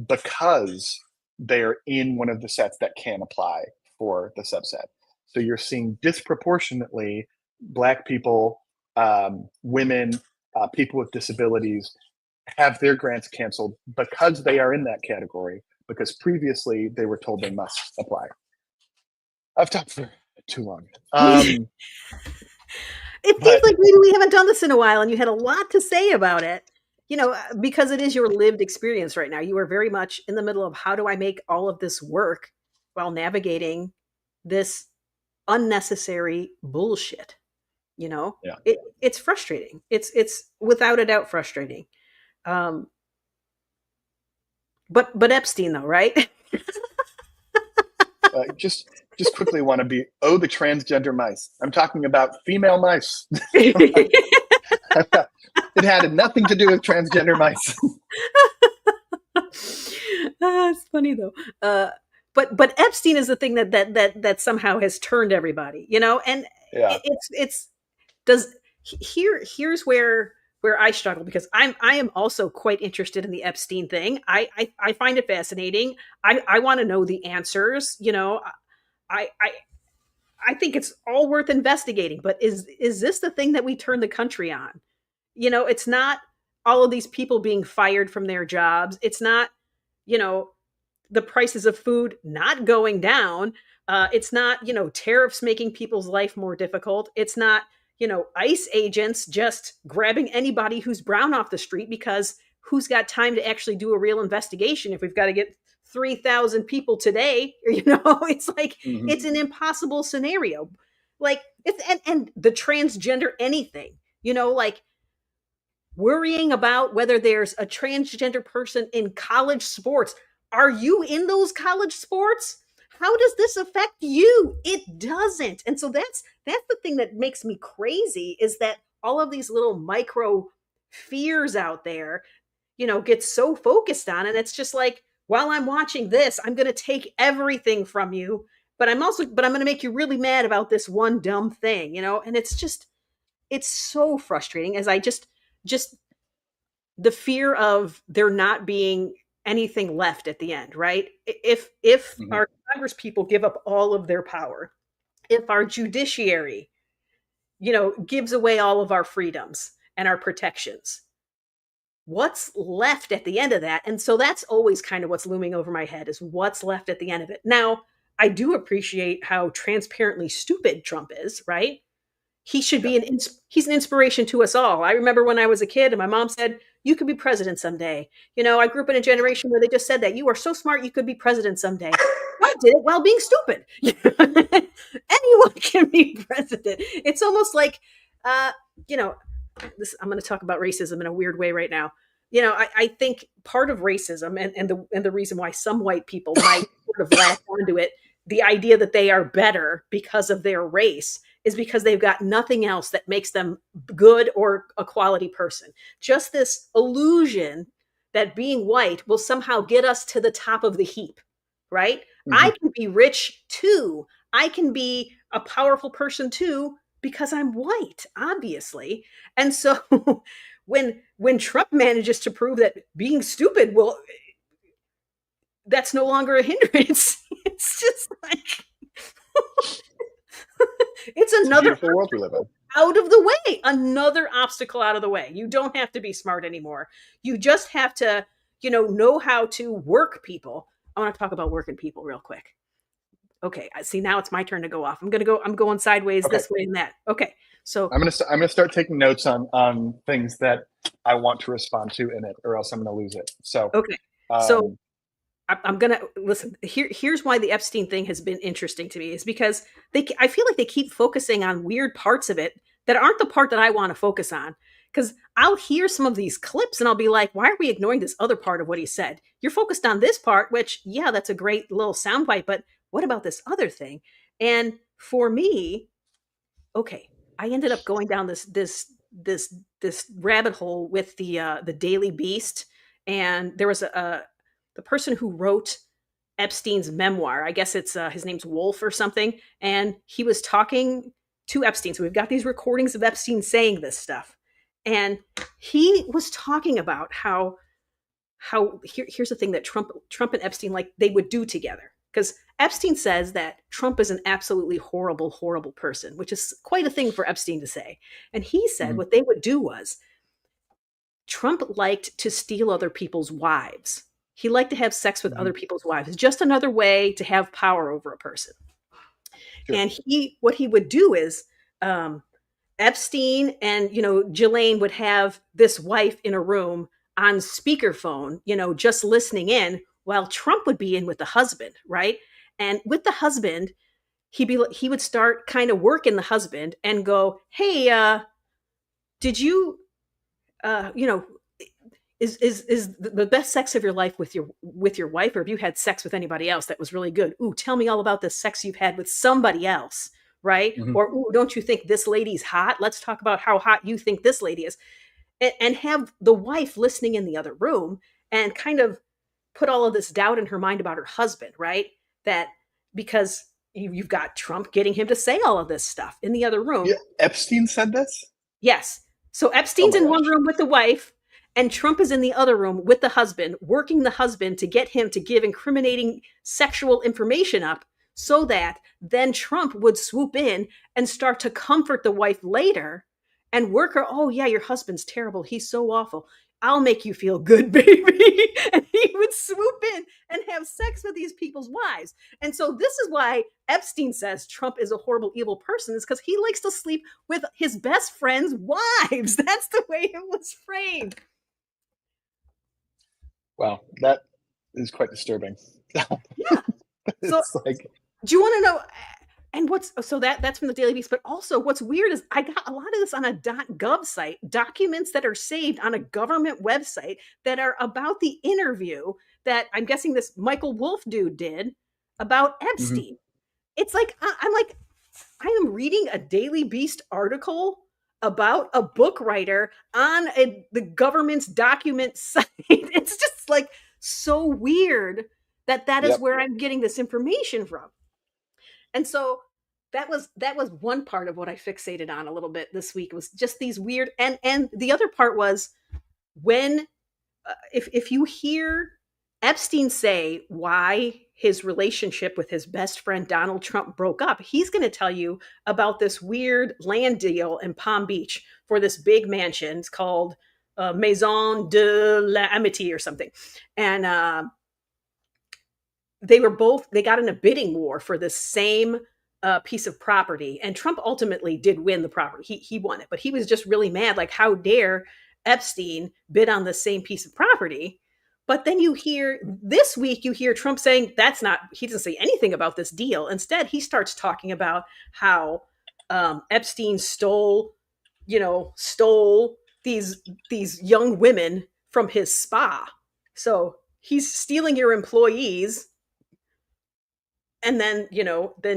because they're in one of the sets that can apply for the subset. So you're seeing disproportionately Black people, women, people with disabilities have their grants canceled because they are in that category, because previously they were told they must apply. I've talked for too long. It feels But like maybe we haven't done this in a while, and you had a lot to say about it. Because it is your lived experience right now. You are very much in the middle of how do I make all of this work while navigating this unnecessary bullshit. You know, yeah, it's frustrating. It's without a doubt frustrating. Um, but Epstein though, right? just quickly want to be the transgender mice. I'm talking about female mice. It had nothing to do with transgender mice. It's funny though. But Epstein is the thing that somehow has turned everybody, and Yeah, it's does here's where I struggle, because I am also quite interested in the Epstein thing. I find it fascinating. I want to know the answers. I I I think it's all worth investigating. But is this the thing that we turn the country on? It's not all of these people being fired from their jobs. It's not, you know, the prices of food not going down. It's not, tariffs making people's life more difficult. It's not, ICE agents just grabbing anybody who's brown off the street, because who's got time to actually do a real investigation if we've got to get 3,000 people today? It's like, Hmm. it's an impossible scenario. Like, and the transgender anything, like worrying about whether there's a transgender person in college sports. Are you in those college sports? How does this affect you? It doesn't. And so that's the thing that makes me crazy, is that all of these little micro fears out there, get so focused on it. It's just like, while I'm watching this, I'm going to take everything from you, but I'm going to make you really mad about this one dumb thing, and it's so frustrating, as I just the fear of there not being anything left at the end, right? If Hmm. our Congress people give up all of their power, if our judiciary, gives away all of our freedoms and our protections, what's left at the end of that? And so that's always kind of what's looming over my head, is what's left at the end of it. Now, I do appreciate how transparently stupid Trump is, right? He should Yeah. be he's an inspiration to us all. I remember when I was a kid and my mom said, "You could be president someday." I grew up in a generation where they just said that you are so smart you could be president someday. I did it while being stupid. Anyone can be president. It's almost like, uh, you know, I'm going to talk about racism in a weird way right now. I think part of racism, and the reason why some white people might sort of latch onto it, the idea that they are better because of their race, is because they've got nothing else that makes them good or a quality person. Just this illusion that being white will somehow get us to the top of the heap, right? Hmm. I can be rich too. I can be a powerful person too, because I'm white, obviously. And so when Trump manages to prove that being stupid, well, that's no longer a hindrance. It's just like, it's It's a another beautiful world we live in. out of the way, another obstacle out of the way. You don't have to be smart anymore. You just have to, know how to work people. I want to talk about working people real quick. Okay, I see, now it's my turn to go off. I'm going sideways Okay. this way and that. Okay. So, I'm gonna start taking notes on things that I want to respond to in it, or else I'm gonna lose it. So, okay. So um, I'm gonna listen. Here's why the Epstein thing has been interesting to me, is because I feel like they keep focusing on weird parts of it that aren't the part that I want to focus on. Because I'll hear some of these clips and I'll be like, why are we ignoring this other part of what he said? You're focused on this part, which, yeah, that's a great little soundbite, but what about this other thing? And for me, okay, I ended up going down this rabbit hole with the Daily Beast, and there was the person who wrote Epstein's memoir. I guess it's his name's Wolf or something, and he was talking to Epstein. So we've got these recordings of Epstein saying this stuff, and he was talking about here's the thing that Trump and Epstein, like, they would do together, because Epstein says that Trump is an absolutely horrible person, which is quite a thing for Epstein to say. And he said mhm, what they would do was, Trump liked to steal other people's wives. He liked to have sex with mhm, other people's wives. It's just another way to have power over a person. sure. And what he would do is, um, Epstein and, Ghislaine would have this wife in a room on speakerphone, just listening in, while Trump would be in with the husband, right? And with the husband, he would start kind of working the husband and go, "Hey, did you, you know, is the best sex of your life with your wife, or have you had sex with anybody else that was really good? Ooh, tell me all about the sex you've had with somebody else." Right? Mhm. Or, ooh, don't you think this lady's hot? Let's talk about how hot you think this lady is. And have the wife listening in the other room, and kind of put all of this doubt in her mind about her husband, right? That, because you've got Trump getting him to say all of this stuff in the other Yeah, room. Epstein said this. Yes. So Oh Epstein's my in one gosh. room with the wife, and Trump is in the other room with the husband, working the husband to get him to give incriminating sexual information up, so that then Trump would swoop in and start to comfort the wife later and work her. "Oh, yeah, your husband's terrible. He's so awful. I'll make you feel good, baby." And he would swoop in and have sex with these people's wives. And so this is why Epstein says Trump is a horrible, evil person, is because he likes to sleep with his best friend's wives. That's the way it was framed. Wow, that is quite disturbing. Yeah. So It's like, do you want to know? And what's so that's from the Daily Beast, but also what's weird is I got a lot of this on a .gov site, documents that are saved on a government website that are about the interview that I'm guessing this Michael Wolff dude did about mhm. Epstein. It's like I'm like I am reading a Daily Beast article about a book writer on the government's document site. It's just like so weird that that is Yep. where I'm getting this information from. And so that was one part of what I fixated on a little bit this week was just these weird and the other part was when if you hear Epstein say why his relationship with his best friend Donald Trump broke up, he's going to tell you about this weird land deal in Palm Beach for this big mansion. It's called Maison de l'Amitié or something. And they got in a bidding war for this same piece of property, and Trump ultimately did win the property. He won it, but he was just really mad. Like, how dare Epstein bid on the same piece of property? But then you hear this week, you hear Trump saying that's not. He doesn't say anything about this deal. Instead, he starts talking about how Epstein stole these young women from his spa. So he's stealing your employees, and then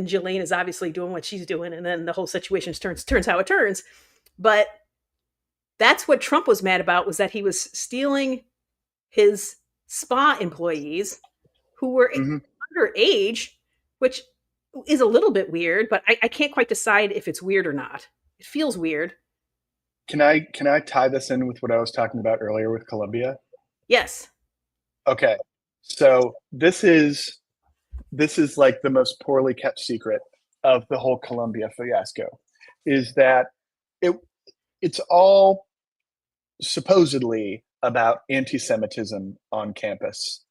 Jelaine is obviously doing what she's doing, and then the whole situation turns how it turns. But that's what Trump was mad about, was that he was stealing his spa employees who were Hmm. underage, which is a little bit weird, but I can't quite decide if it's weird or not. It feels weird. Can I tie this in with what I was talking about earlier with Colombia? Yes. Okay, so this is like the most poorly kept secret of the whole Colombia fiasco, is that it it's all supposedly about anti-Semitism on campus,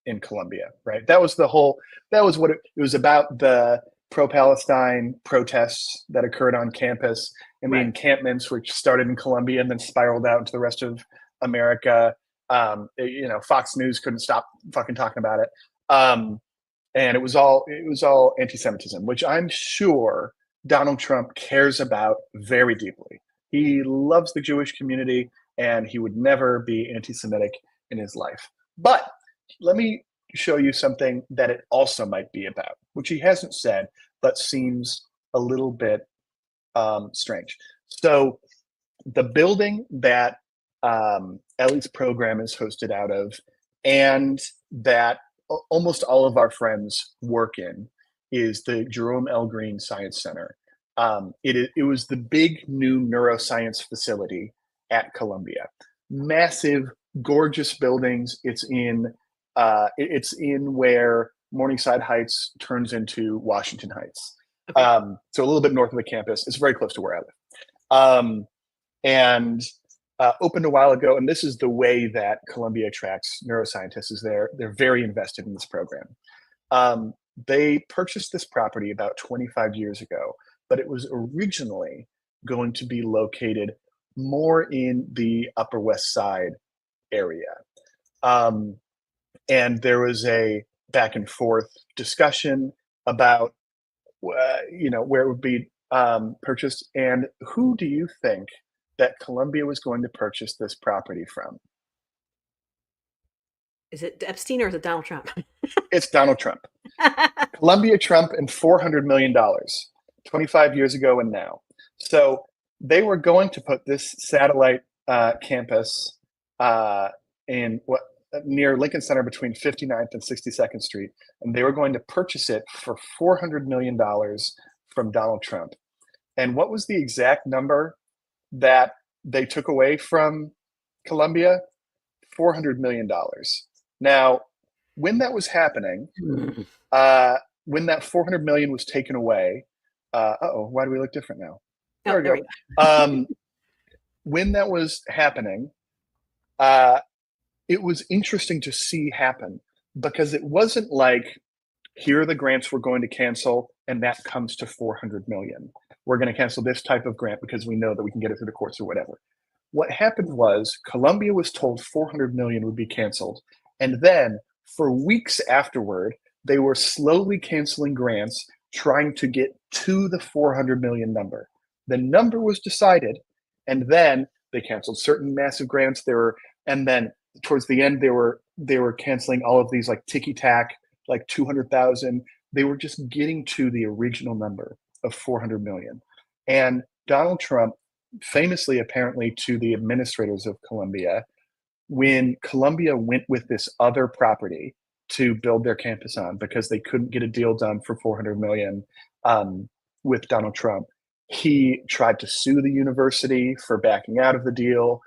in Colombia, right? That was what it was about, the pro-Palestine protests that occurred on campus and the Right. encampments, which started in Colombia and then spiraled out into the rest of America. Fox News couldn't stop fucking talking about it. And it was all anti-Semitism, which I'm sure Donald Trump cares about very deeply. He loves the Jewish community, and he would never be anti-Semitic in his life. But let me show you something that it also might be about, which he hasn't said, but seems a little bit strange. So the building that Ellie's program is hosted out of, and that almost all of our friends work in, is the Jerome L. Green Science Center. It was the big new neuroscience facility at Columbia. Massive, gorgeous buildings. It's in where Morningside Heights turns into Washington Heights. Okay. So a little bit north of the campus. It's very close to where I live. And opened a while ago, and this is the way that Columbia attracts neuroscientists, is they're very invested in this program. They purchased this property about 25 years ago, but it was originally going to be located more in the Upper West Side area. Um, and there was a back and forth discussion about where it would be purchased. And who do you think that Columbia was going to purchase this property from? Is it Epstein or is it Donald Trump? It's Donald Trump. Columbia Trump and $400 million, 25 years ago and now. So they were going to put this satellite campus in what near Lincoln Center between 59th and 62nd Street, and they were going to purchase it for $400 million from Donald Trump. And what was the exact number that they took away from Columbia? $400 million. Now, when that was happening, when that 400 million was taken away, why do we look different now? Oh, There we there go. we go. When that was happening, uh, it was interesting to see happen because it wasn't like, here are the grants we're going to cancel, and that comes to 400 million. We're going to cancel this type of grant because we know that we can get it through the courts or whatever. What happened was Columbia was told 400 million would be canceled, and then for weeks afterward, they were slowly canceling grants, trying to get to the 400 million number. The number was decided, and then they canceled certain massive grants. And then towards the end, they were canceling all of these like ticky tack, like 200,000. They were just getting to the original number of 400 million. And Donald Trump, famously, apparently, to the administrators of Columbia, when Columbia went with this other property to build their campus on because they couldn't get a deal done for 400 million with Donald Trump, he tried to sue the university for backing out of the deal.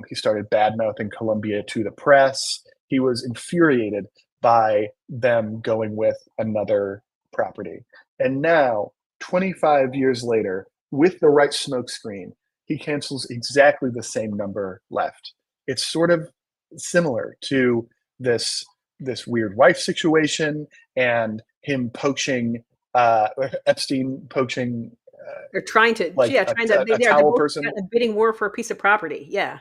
He started bad mouthing Columbia to the press. He was infuriated by them going with another property. And now, 25 years later, with the right smokescreen, he cancels exactly the same number left. It's sort of similar to this weird wife situation and him poaching Epstein poaching They're trying to, like yeah, trying to. a They're towel both person. got a bidding war for a piece of property. Yeah,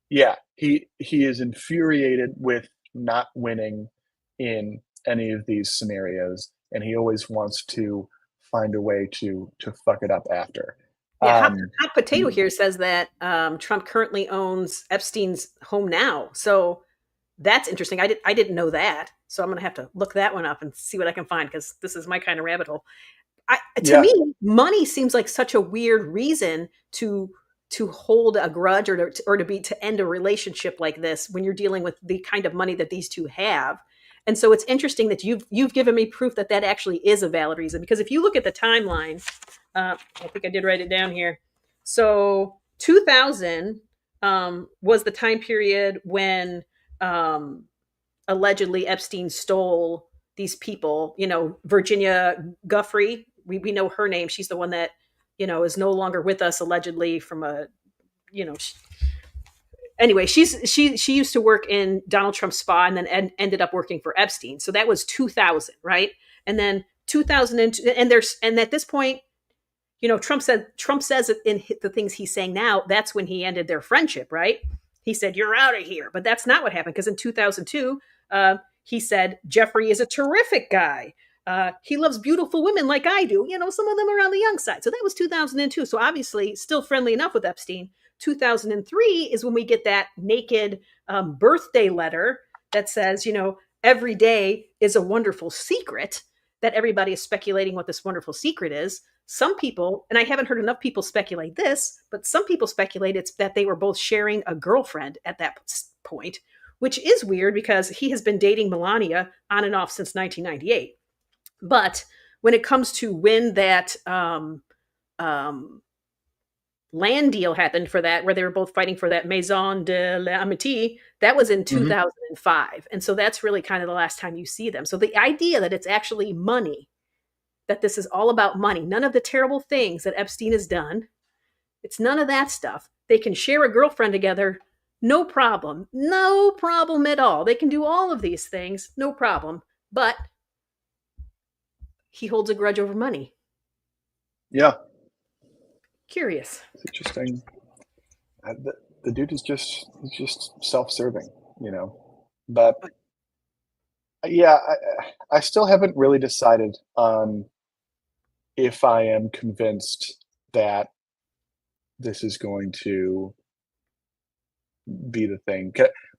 Yeah, he is infuriated with not winning in any of these scenarios, and he always wants to find a way to fuck it up after. yeah. Um, Hot Potato here says that Trump currently owns Epstein's home now. So that's interesting. I didn't know that. So I'm gonna have to look that one up and see what I can find because this is my kind of rabbit hole. To yeah, me, money seems like such a weird reason to hold a grudge or to end a relationship like this when you're dealing with the kind of money that these two have. And so it's interesting that you've given me proof that that actually is a valid reason because if you look at the timeline, I think I did write it down here. So 2000 was the time period when um, allegedly Epstein stole these people. Virginia Guffrey. We know her name. She's the one that is no longer with us allegedly from a you know. Anyway, she used to work in Donald Trump's spa and then ended up working for Epstein. So that was 2000, right? And then 2002, and at this point, Trump says it in the things he's saying now. That's when he ended their friendship, right? He said, "You're out of here," but that's not what happened because in 2002, he said Jeffrey is a terrific guy. He loves beautiful women like I do. Some of them are on the young side. So that was 2002. So obviously, still friendly enough with Epstein. 2003 is when we get that naked birthday letter that says, every day is a wonderful secret. That everybody is speculating what this wonderful secret is. Some people, and I haven't heard enough people speculate this, but some people speculate it's that they were both sharing a girlfriend at that point, which is weird because he has been dating Melania on and off since 1998. But when it comes to when that um, land deal happened for that, where they were both fighting for that Maison de l'Amitié, that was in mhm. 2005. And so that's really kind of the last time you see them. So the idea that it's actually money, that this is all about money, none of the terrible things that Epstein has done, it's none of that stuff. They can share a girlfriend together, no problem. No problem at all. They can do all of these things, no problem. But he holds a grudge over money. Yeah, Curious. it's interesting. The dude is just self-serving, you know. But yeah, I still haven't really decided on if I am convinced that this is going to be the thing.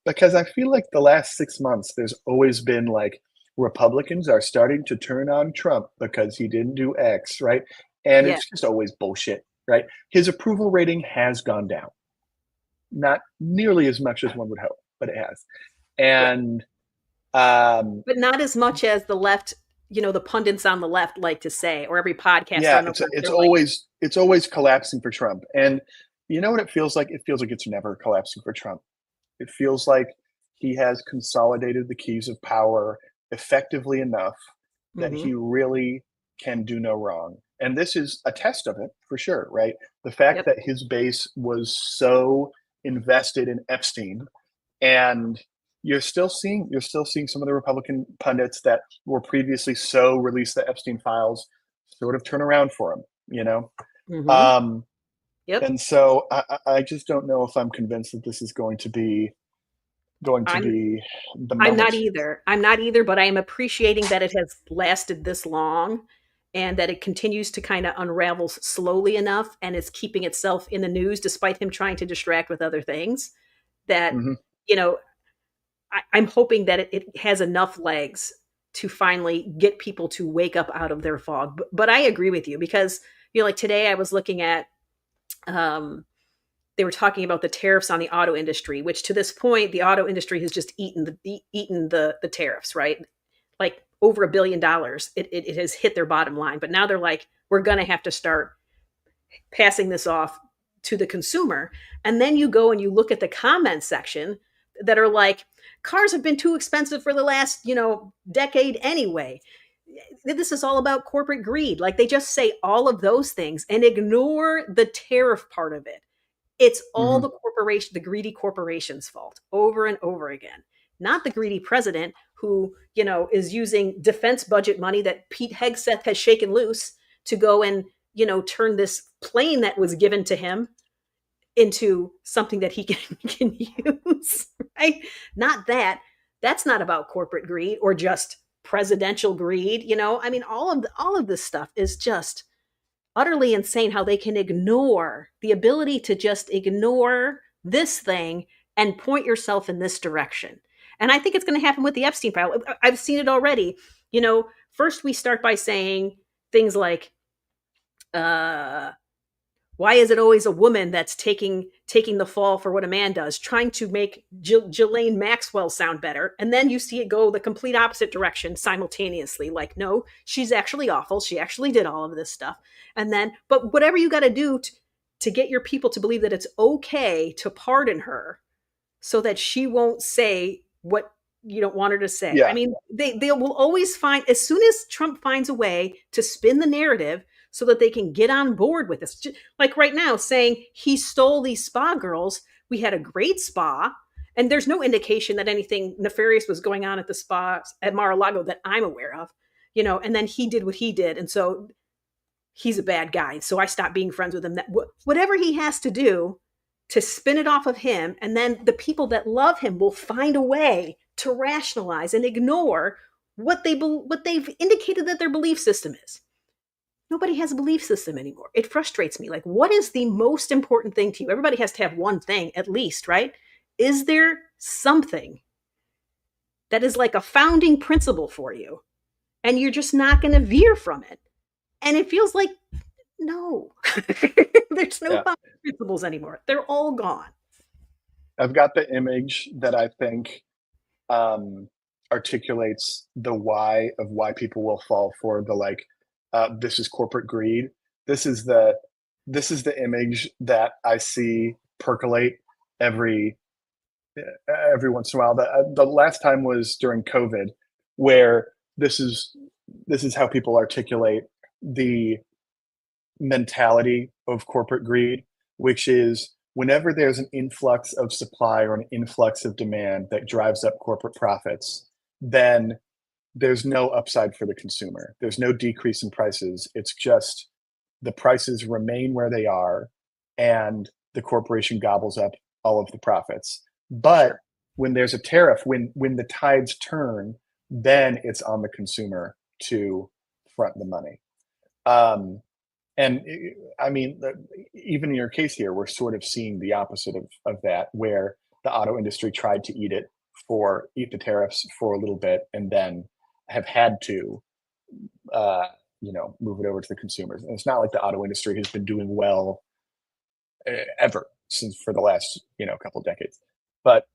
Because I feel like the last 6 months, there's always been like Republicans are starting to turn on Trump because he didn't do X, right? And Yeah. it's just always bullshit, right? His approval rating has gone down, not nearly as much as one would hope, but it has. Yeah. And um, But not as much as the left, the pundits on the left like to say, or every podcaster yeah, on the it's left. it's They're like, always collapsing for Trump. And you know what it feels like? It feels like it's never collapsing for Trump. It feels like he has consolidated the keys of power effectively enough that mm-hmm. he really can do no wrong. And this is a test of it for sure, right? The fact Yep. that his base was so invested in Epstein And you're still seeing some of the Republican pundits that were previously so release the Epstein files sort of turn around for him, you know. Mhm. Um, Yep. and so I just don't know if I'm convinced that this is going to I'm be the I'm moment. not either. I'm not either, but I am appreciating that it has lasted this long and that it continues to kind of unravel slowly enough and is keeping itself in the news despite him trying to distract with other things. That, Hmm. you know, I'm hoping that it has enough legs to finally get people to wake up out of their fog. But I agree with you because, like today I was looking at, um, they were talking about the tariffs on the auto industry, which to this point, the auto industry has just eaten the tariffs, right? Like over $1 billion, it has hit their bottom line. But now they're like, we're going to have to start passing this off to the consumer. And then you go and you look at the comment section that are like, cars have been too expensive for the last, decade anyway. This is all about corporate greed. Like they just say all of those things and ignore the tariff part of it. It's all Hmm. the greedy corporation's fault over and over again. Not the greedy president who, is using defense budget money that Pete Hegseth has shaken loose to go and, turn this plane that was given to him into something that he can use, right? Not that. That's not about corporate greed or just presidential greed. I mean, all of this stuff is just utterly insane how they can ignore the ability to just ignore this thing and point yourself in this direction. And I think it's going to happen with the Epstein file. I've seen it already. First we start by saying things like, uh, why is it always a woman that's taking the fall for what a man does, trying to make Ghislaine Maxwell sound better, and then you see it go the complete opposite direction simultaneously. Like, no, she's actually awful. She actually did all of this stuff, and then, but whatever you got to do to get your people to believe that it's okay to pardon her, so that she won't say what you don't want her to say. I Yeah. mean, they will always find, as soon as Trump finds a way to spin the narrative so that they can get on board with this. Like right now saying he stole these spa girls. We had a great spa and there's no indication that anything nefarious was going on at the spa at Mar-a-Lago that I'm aware of. And then he did what he did and so he's a bad guy. So I stopped being friends with him. That whatever he has to do to spin it off of him, and then the people that love him will find a way to rationalize and ignore what they've indicated that their belief system is. Nobody has a belief system anymore. It frustrates me. Like, what is the most important thing to you? Everybody has to have one thing at least, right? Is there something that is like a founding principle for you, and you're just not going to veer from it? And it feels like no, there's no Yeah. founding principles anymore. They're all gone. I've got the image that I think um, articulates the why people will fall for the like this is corporate greed. This is the image that I see percolate every every once in a while. The last time was during COVID, where this is how people articulate the mentality of corporate greed, which is whenever there's an influx of supply or an influx of demand that drives up corporate profits, then there's no upside for the consumer. There's no decrease in prices. It's just the prices remain where they are and the corporation gobbles up all of the profits. But Sure. when there's a tariff, when the tides turn, then it's on the consumer to front the money. Um, and I mean, even in your case here, we're sort of seeing the opposite of that, where the auto industry tried to eat the tariffs for a little bit, and then have had to, uh, move it over to the consumers. And it's not like the auto industry has been doing well ever since for the last couple of decades. But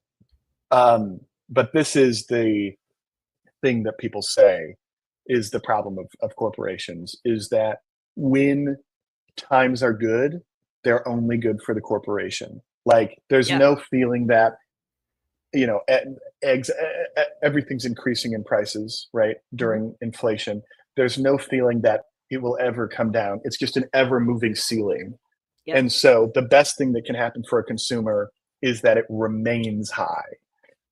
this is the thing that people say is the problem of corporations is that when times are good, they're only good for the corporation. Like there's Yeah. no feeling that eggs everything's increasing in prices right Mhm. during inflation. There's no feeling that it will ever come down. It's just an ever moving ceiling. Yep. And so the best thing that can happen for a consumer is that it remains high.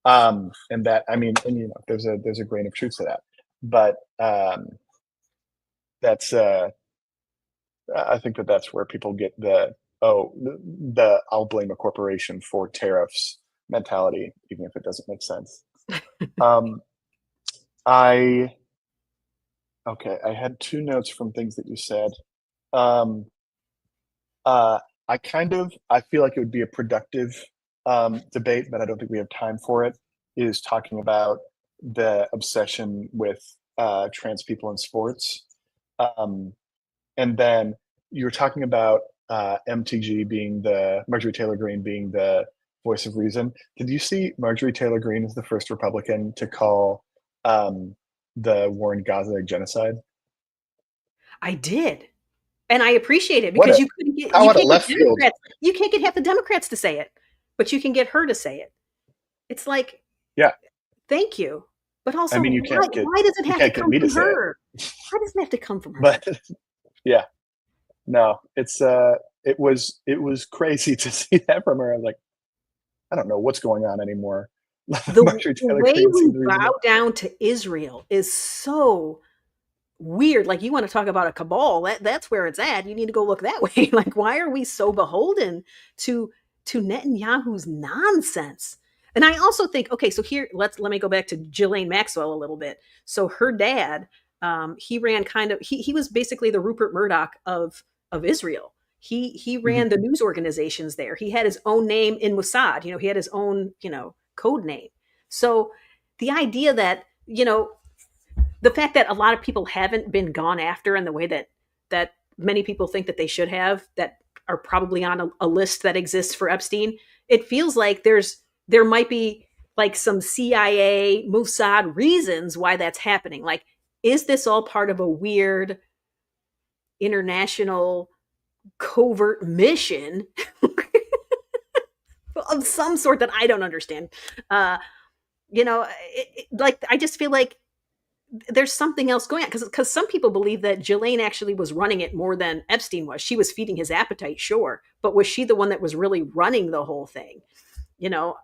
And that, I mean, and there's a grain of truth to that, but that's I think that that's where people get the I'll blame a corporation for tariffs mentality, even if it doesn't make sense. Um, I Okay, I had two notes from things that you said. Um, uh, I feel like it would be a productive debate, but I don't think we have time for it. Is talking about the obsession with trans people in sports. Um, And then you were talking about MTG being Marjorie Taylor Greene being the voice of reason. Did you see Marjorie Taylor Greene is the first Republican to call um, the war in Gaza a genocide? I did. And I appreciate it What because a How you out of can't get left field. Democrats you can't get half the Democrats to say it, but you can get her to say it. It's like, Yeah, thank you. But I also, mean why does it you have to can't get come me to from say it, her? Why doesn't it have to come from her? but yeah, no, it was crazy to see that from her. I was like, I don't know what's going on anymore. Marjorie The Taylor way Greene we seemed bow reasonable. down to Israel is so weird. Like, you want to talk about a cabal, that's where it's at. You need to go look that way. Like, why are we so beholden to Netanyahu's nonsense? And I also think, okay, so here let me go back to Ghislaine Maxwell a little bit. So her dad, he ran kind of he was basically the Rupert Murdoch of Israel. He Mhm. ran the news organizations there. He had his own name in Mossad. He had his own code name. So the idea that the fact that a lot of people haven't been gone after in the way that many people think that they should have, that are probably on a list that exists for Epstein, it feels like there might be like some CIA Mossad reasons why that's happening. Like, is this all part of a weird international covert mission of some sort that I don't understand? uh like, I just feel like there's something else going on, because some people believe that Ghislaine actually was running it more than Epstein was. She was feeding his appetite, sure, but was she the one that was really running the whole thing? You know,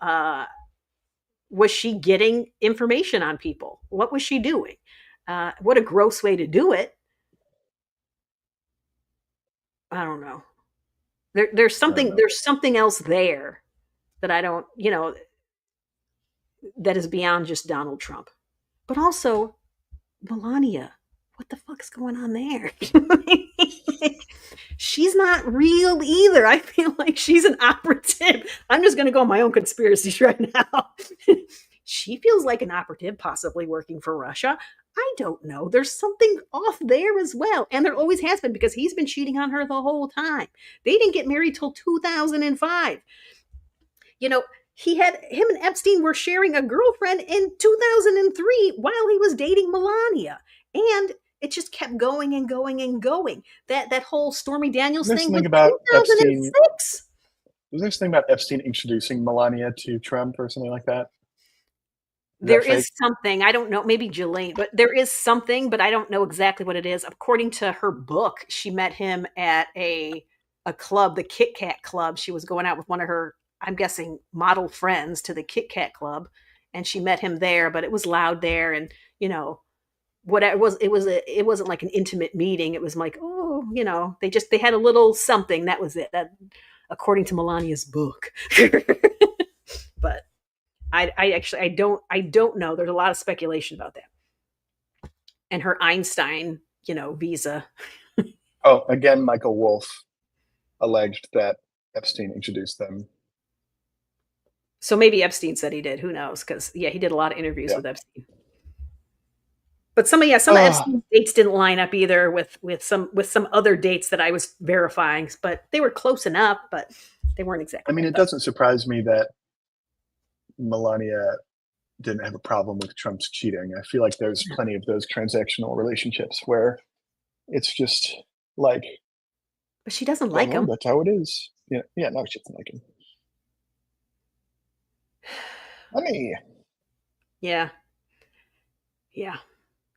was she getting information on people? What was she doing? What a gross way to do it. I don't know. I don't know. There's something else there that I don't, that is beyond just Donald Trump. But also Melania. What the fuck's going on there? She's not real either. I feel like she's an operative. I'm just going to go on my own conspiracies right now. She feels like an operative, possibly working for Russia. I don't know. There's something off there as well. And there always has been, because he's been cheating on her the whole time. They didn't get married till 2005. You know, him and Epstein were sharing a girlfriend in 2003 while he was dating Melania. And it just kept going and going and going. That whole Stormy Daniels There's thing was something about Epstein 2006. Was there something about Epstein introducing Melania to Trump or something like that? Is There that fake? is something, I don't know, maybe Ghislaine, but there is something, but I don't know exactly what it is. According to her book, she met him at a club, the Kit Kat Club. She was going out with one of her, I'm guessing, model friends to the Kit Kat Club, and she met him there. But it was loud there, and what it wasn't like an intimate meeting. It was like, oh, they had a little something. That was it. That, according to Melania's book. But I actually I don't know. There's a lot of speculation about that. And her Einstein, visa. Oh, again, Michael Wolff alleged that Epstein introduced them. So maybe Epstein said he did. Who knows? Because yeah, he did a lot of interviews Yeah. with Epstein. But some of Oh, Epstein's dates didn't line up either with some other dates that I was verifying, but they were close enough, but they weren't I exactly mean, right. it doesn't surprise me that Melania didn't have a problem with Trump's cheating. I feel like there's plenty of those transactional relationships where it's just like, But she doesn't yeah, like well, him. that's how it is. Yeah, yeah, no, she doesn't like him. Honey, Yeah, yeah,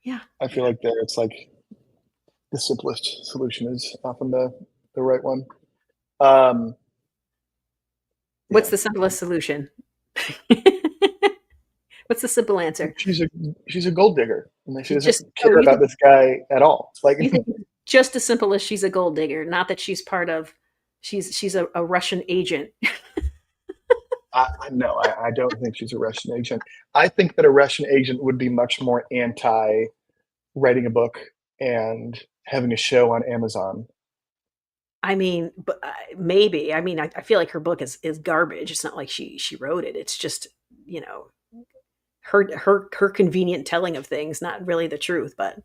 yeah. I feel like there it's like the simplest solution is often the right one. Um, What's yeah, the simplest solution? What's the simple answer? She's a she's a gold digger, and she She's doesn't just, care oh, about this guy at all. Like, you think it's just as simple as she's a gold digger, not that she's part of, she's a Russian agent. no, I don't think she's a Russian agent. I think that a Russian agent would be much more anti writing a book and having a show on Amazon. I mean, but maybe. I mean, I feel like her book is garbage. It's not like she wrote it. It's just, you know, her convenient telling of things, not really the truth. But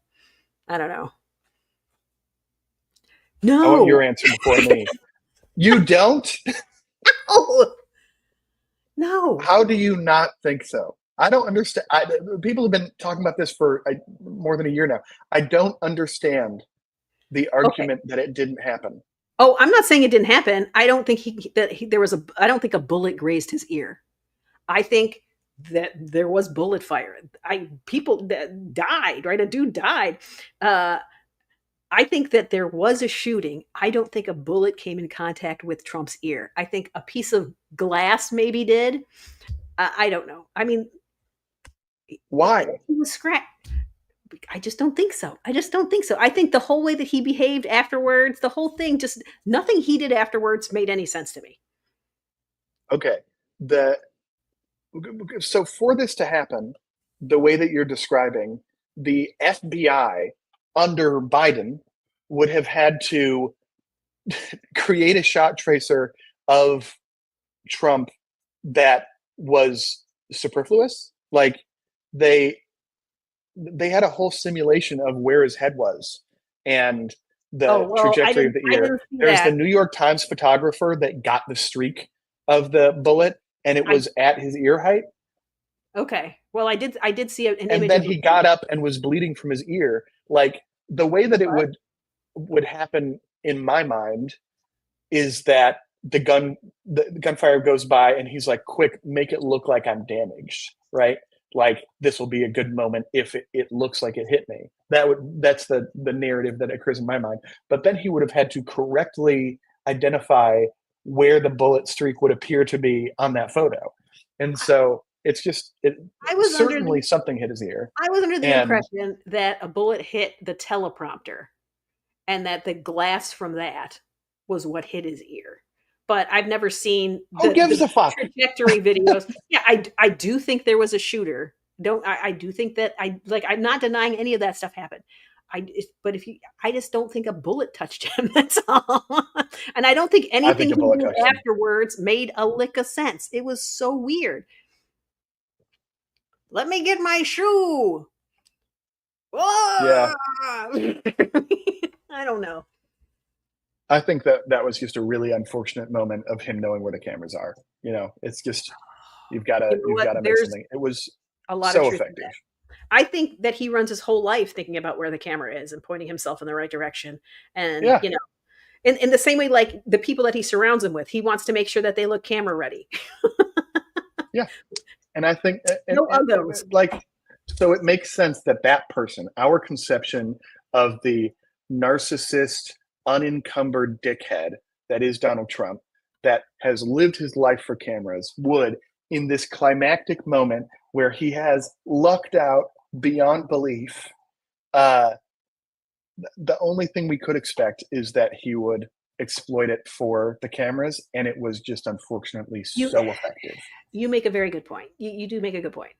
I don't know. I want your No, answer before me. You don't? oh, no. How do you not think so? I don't understand. People have been talking about this for more than a year now. I don't understand the Okay. argument that it didn't happen. Oh, I'm not saying it didn't happen. I don't think there was a. I don't think a bullet grazed his ear. I think that there was bullet fire. People that died, right? A dude died. Uh, I think that there was a shooting. I don't think a bullet came in contact with Trump's ear. I think a piece of glass maybe did. I don't know. I mean, Why? he was scratched. I just don't think so. I just don't think so. I think the whole way that he behaved afterwards, the whole thing, just nothing he did afterwards made any sense to me. Okay. The so for this to happen, the way that you're describing, the FBI under Biden would have had to create a shot tracer of Trump that was superfluous. Like they they had a whole simulation of where his head was and Oh the well, trajectory of the I ear. didn't see There's the that. New York Times photographer that got the streak of the bullet, and it I was at his ear height. Okay. Well, I did see an And image then of the he got up and was bleeding from his ear. Like the way that it what? would happen in my mind is that the gunfire goes by and he's like, quick, make it look like I'm damaged, right? Like this will be a good moment if it looks like it hit me. That's the narrative that occurs in my mind. But then he would have had to correctly identify where the bullet streak would appear to be on that photo. And so it's just I was under certainly the something hit his ear. I was under the And impression that a bullet hit the teleprompter and that the glass from that was what hit his ear. But I've never seen who gives the a fuck? trajectory videos. Yeah, I do think there was a shooter. Don't I do think that I'm not denying any of that stuff happened. But if you I just don't think a bullet touched him. That's all. And I don't think I anything think he a bullet did touched him. afterwards made a lick of sense. It was so weird. Let me get my shoe. Yeah, Ah! I don't know. I think that that was just a really unfortunate moment of him knowing where the cameras are. You know, it's just You know you've what? got to make There's something. It was a lot of so truth in effective. that. I think that he runs his whole life thinking about where the camera is and pointing himself in the right direction. And, Yeah, in the same way, like the people that he surrounds him with, he wants to make sure that they look camera ready. yeah, and I think No uggos. like so it makes sense that that person, our conception of the narcissist, unencumbered dickhead that is Donald Trump, that has lived his life for cameras, would in this climactic moment where he has lucked out beyond belief. Uh, the only thing we could expect is that he would exploit it for the cameras, and it was just unfortunately You so effective. you make a very good point. You do make a good point.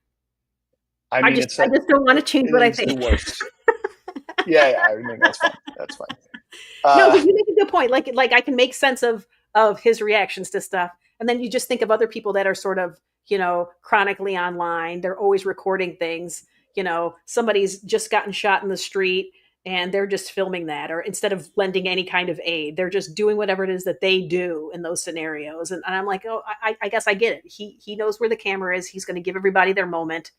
I I mean, just it's I just don't want to change it what I is think. the worst. Yeah, yeah. I mean, that's fine. That's fine. No, Uh, but you make a good point. Like I can make sense of his reactions to stuff, and then you just think of other people that are sort of chronically online. They're always recording things. Somebody's just gotten shot in the street, and they're just filming that, or instead of lending any kind of aid, they're just doing whatever it is that they do in those scenarios. And I'm like, oh, I guess I get it. He knows where the camera is. He's going to give everybody their moment,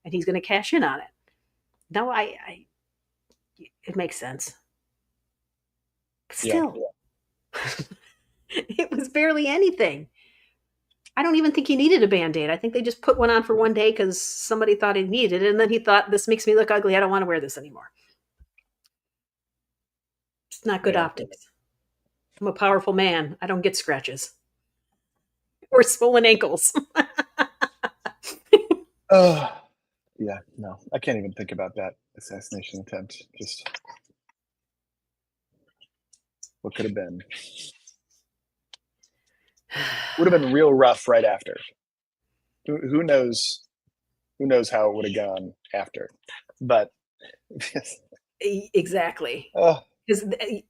and he's going to cash in on it. No, I it makes sense. But yeah. still, it was barely anything. I don't even think he needed a band-aid. I think they just put one on for one day because somebody thought he needed it, and then he thought, this makes me look ugly. I don't want to wear this anymore. It's not good Yeah. optics. I'm a powerful man. I don't get scratches or swollen ankles. Oh, yeah, no, I can't even think about that assassination attempt. Just what could have been. Would have been real rough right after. Who knows? Who knows how it would have gone after? But Exactly. oh, Because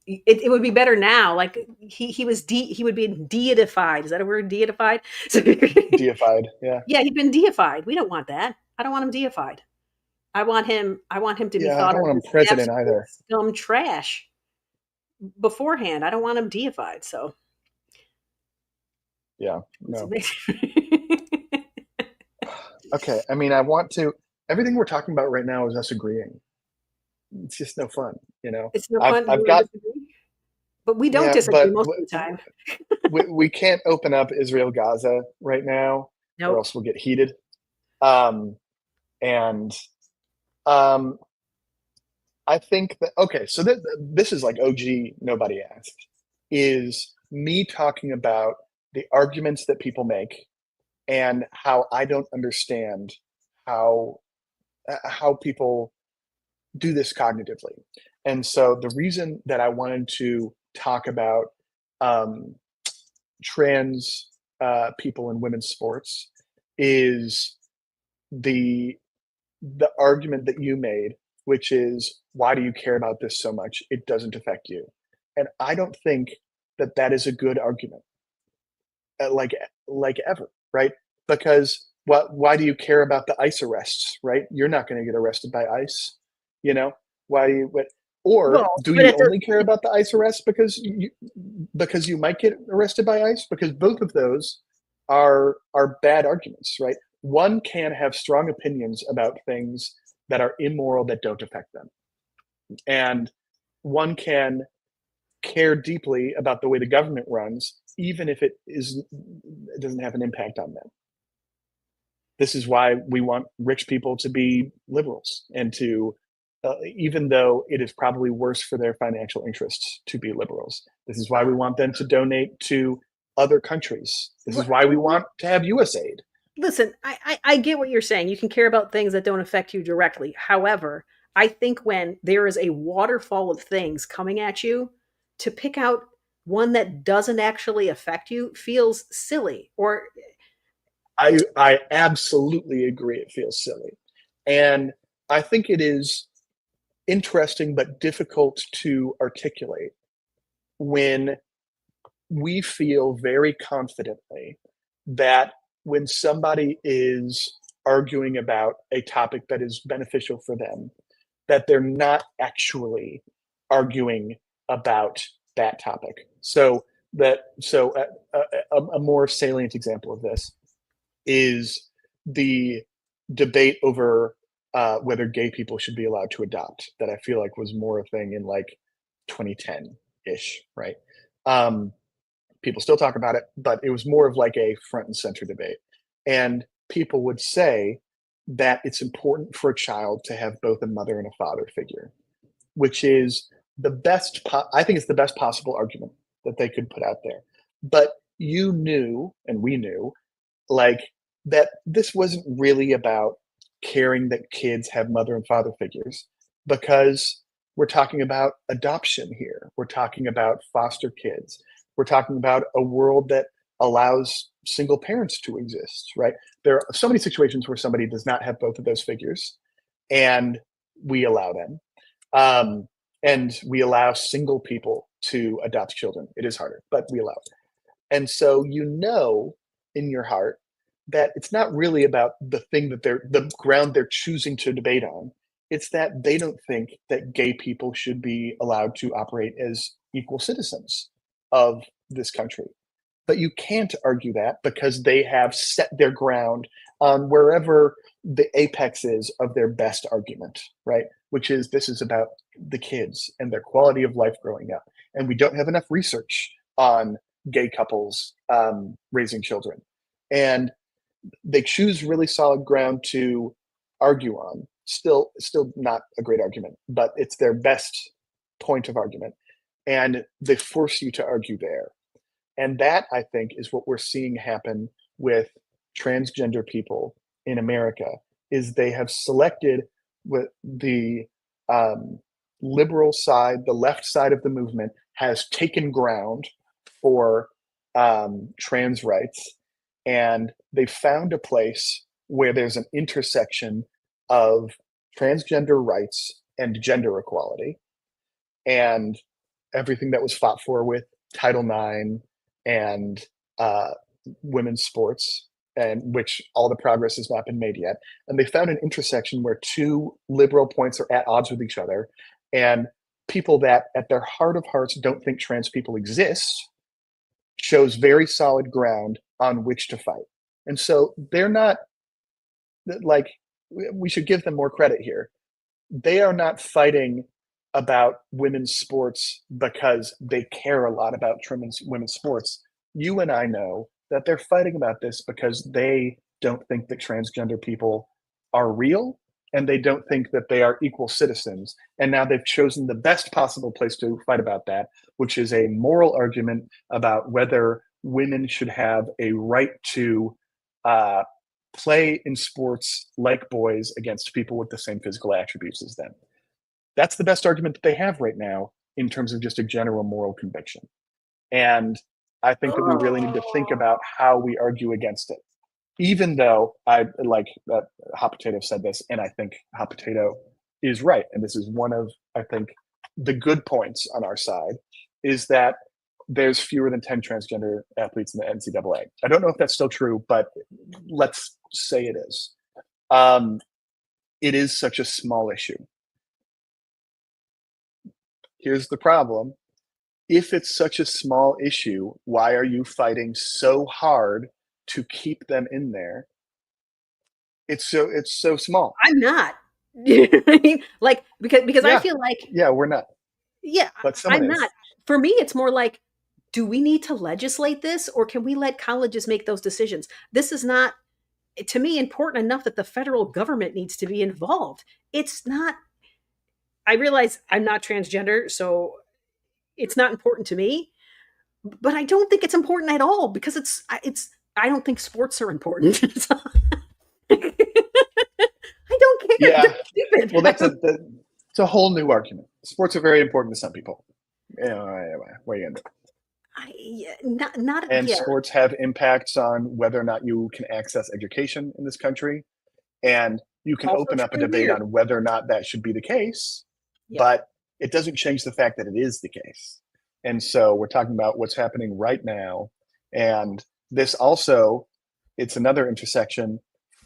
it would be better now. Like he would be deified. Is that a word? Deified. So, deified. Yeah, yeah, he'd been deified. We don't want that. I don't want him deified. I want him. I want him to be yeah. I thought don't of want him as president absolute either. scum trash beforehand. I don't want him deified. So Yeah, no. it's Okay, I mean, I want to. Everything we're talking about right now is us agreeing. It's just no fun, you know. it's no I've fun. You I've want to got disagree? But we don't yeah, disagree most of the time. we can't open up Israel Gaza right now, or Nope. else we'll get heated. Um, and um, I think that okay, so this is like OG. Nobody asked. Is me talking about the arguments that people make and how I don't understand how how people do this cognitively. And so the reason that I wanted to talk about um, trans people in women's sports is the the argument that you made, which is why do you care about this so much? It doesn't affect you, and I don't think that that is a good argument, like ever, right? Because what? Why do you care about the ICE arrests, right? You're not going to get arrested by ICE, you know. Why do you? What? Or Well, do but you it does. only care about the ICE arrests because you might get arrested by ICE? Because both of those are bad arguments, right? One can have strong opinions about things that are immoral that don't affect them, and one can care deeply about the way the government runs, even if it doesn't have an impact on them. This is why we want rich people to be liberals and to, even though it is probably worse for their financial interests to be liberals. This is why we want them to donate to other countries. This is why we want to have US aid. Listen, I get what you're saying. You can care about things that don't affect you directly. However, I think when there is a waterfall of things coming at you, to pick out one that doesn't actually affect you feels silly. Or I absolutely agree. It feels silly. And I think it is interesting but difficult to articulate when we feel very confidently that when somebody is arguing about a topic that is beneficial for them, that they're not actually arguing about that topic. A more salient example of this is the debate over whether gay people should be allowed to adopt. That I feel like was more a thing in like 2010 ish, right? Um, People still talk about it, but it was more of like a front and center debate. And people would say that it's important for a child to have both a mother and a father figure, which is I think it's the best possible argument that they could put out there. But you knew, and we knew, like that this wasn't really about caring that kids have mother and father figures because we're talking about adoption here. We're talking about foster kids. We're talking about a world that allows single parents to exist, right? There are so many situations where somebody does not have both of those figures, and we allow them. Um, and we allow single people to adopt children. It is harder, but we allow it. And so you know in your heart that it's not really about the thing that the ground they're choosing to debate on. It's that they don't think that gay people should be allowed to operate as equal citizens of this country. But you can't argue that because they have set their ground on wherever the apex is of their best argument, right? Which is this is about the kids and their quality of life growing up. And we don't have enough research on gay couples raising children. And they choose really solid ground to argue on. Still not a great argument, but it's their best point of argument. And they force you to argue there. And that, I think, is what we're seeing happen with transgender people in America. is they have selected with the um, liberal side, the left side of the movement has taken ground for trans rights, and they found a place where there's an intersection of transgender rights and gender equality, and everything that was fought for with Title IX and uh, women's sports, and which all the progress has not been made yet. And they found an intersection where two liberal points are at odds with each other, and people that at their heart of hearts don't think trans people exist shows very solid ground on which to fight. And so they're not like, we should give them more credit here. They are not fighting about women's sports because they care a lot about women's sports. You and I know that they're fighting about this because they don't think that transgender people are real, and they don't think that they are equal citizens. And now they've chosen the best possible place to fight about that, which is a moral argument about whether women should have a right to uh, play in sports like boys against people with the same physical attributes as them. That's the best argument that they have right now in terms of just a general moral conviction. And I think that we really need to think Oh. about how we argue against it. Even though I like that Hot Potato said this, and I think Hot Potato is right. And this is one of, I think, the good points on our side is that there's fewer than 10 transgender athletes in the NCAA. I don't know if that's still true, but let's say it is. It is such a small issue. Here's the problem. If it's such a small issue, why are you fighting so hard to keep them in there? It's so small. I'm not. You know what I mean? Like, because I Yeah. feel like, Yeah, we're not. yeah, But someone I'm is. not. For me, it's more like, do we need to legislate this, or can we let colleges make those decisions? This is not, to me, important enough that the federal government needs to be involved. It's not. I realize I'm not transgender, so it's not important to me. But I don't think it's important at all because it's. I don't think sports are important. So, I don't care. Yeah. They're Well, stupid. it's a whole new argument. Sports are very important to some people. Anyway, where you end up. Yeah, not And yeah. sports have impacts on whether or not you can access education in this country. And you can Also open up a true debate here. on whether or not that should be the case, Yep. but it doesn't change the fact that it is the case. And so we're talking about what's happening right now. And this also, it's another intersection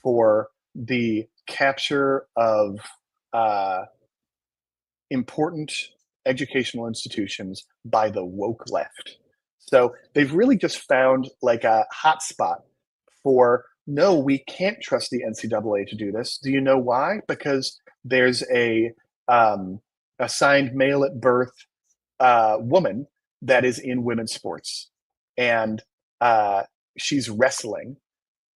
for the capture of uh, important educational institutions by the woke left. So they've really just found like a hotspot for no, we can't trust the NCAA to do this. Do you know why? Because there's a assigned male at birth woman that is in women's sports, and uh, she's wrestling,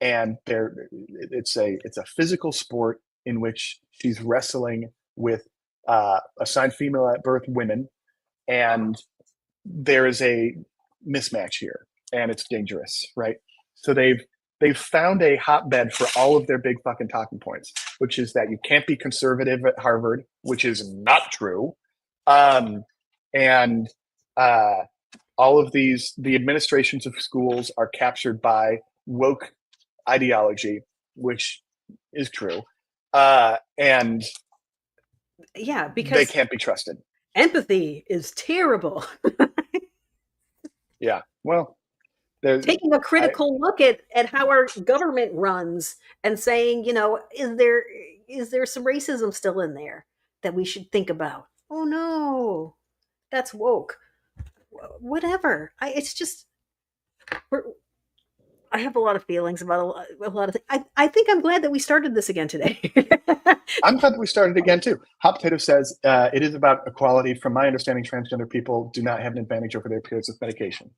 and it's a physical sport in which she's wrestling with assigned female at birth women, and there is a mismatch here, and it's dangerous, right? So they've found a hotbed for all of their big fucking talking points, which is that you can't be conservative at Harvard, which is not true, and uh, all of the administrations of schools are captured by woke ideology, which is true, and Yeah, they because can't be trusted. empathy is terrible. Yeah, well, there, Taking a I critical look at how our government runs and saying, is there some racism still in there that we should think about? Oh no, that's woke. Whatever. It's just we're, I have a lot of feelings about a lot of things. I think I'm glad that we started this again today. I'm glad that we started again too. Hot Potato says it is about equality. From my understanding, transgender people do not have an advantage over their peers with medication.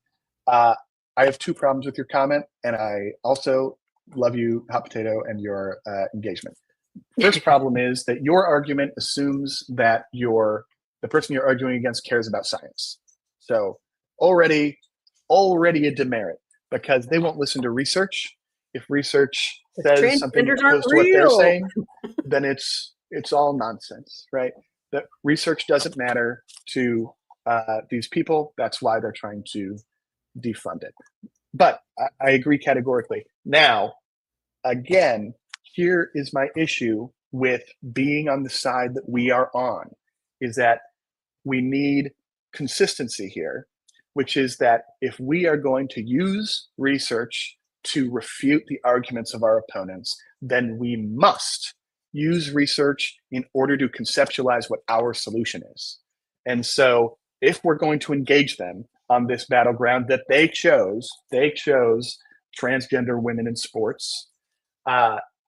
Uh, I have two problems with your comment, and I also love you, Hot Potato, and your engagement. First problem is that your argument assumes that the person you're arguing against cares about science. So already a demerit because they won't listen to research, If research If says something transgenders aren't opposed to what they're real. saying, then it's all nonsense, right? That research doesn't matter to these people. That's why they're trying to defund it. But I agree categorically. Now, again, here is my issue with being on the side that we are on, is that we need consistency here, which is that if we are going to use research to refute the arguments of our opponents, then we must use research in order to conceptualize what our solution is. And so if we're going to engage them on this battleground that they chose transgender women in sports,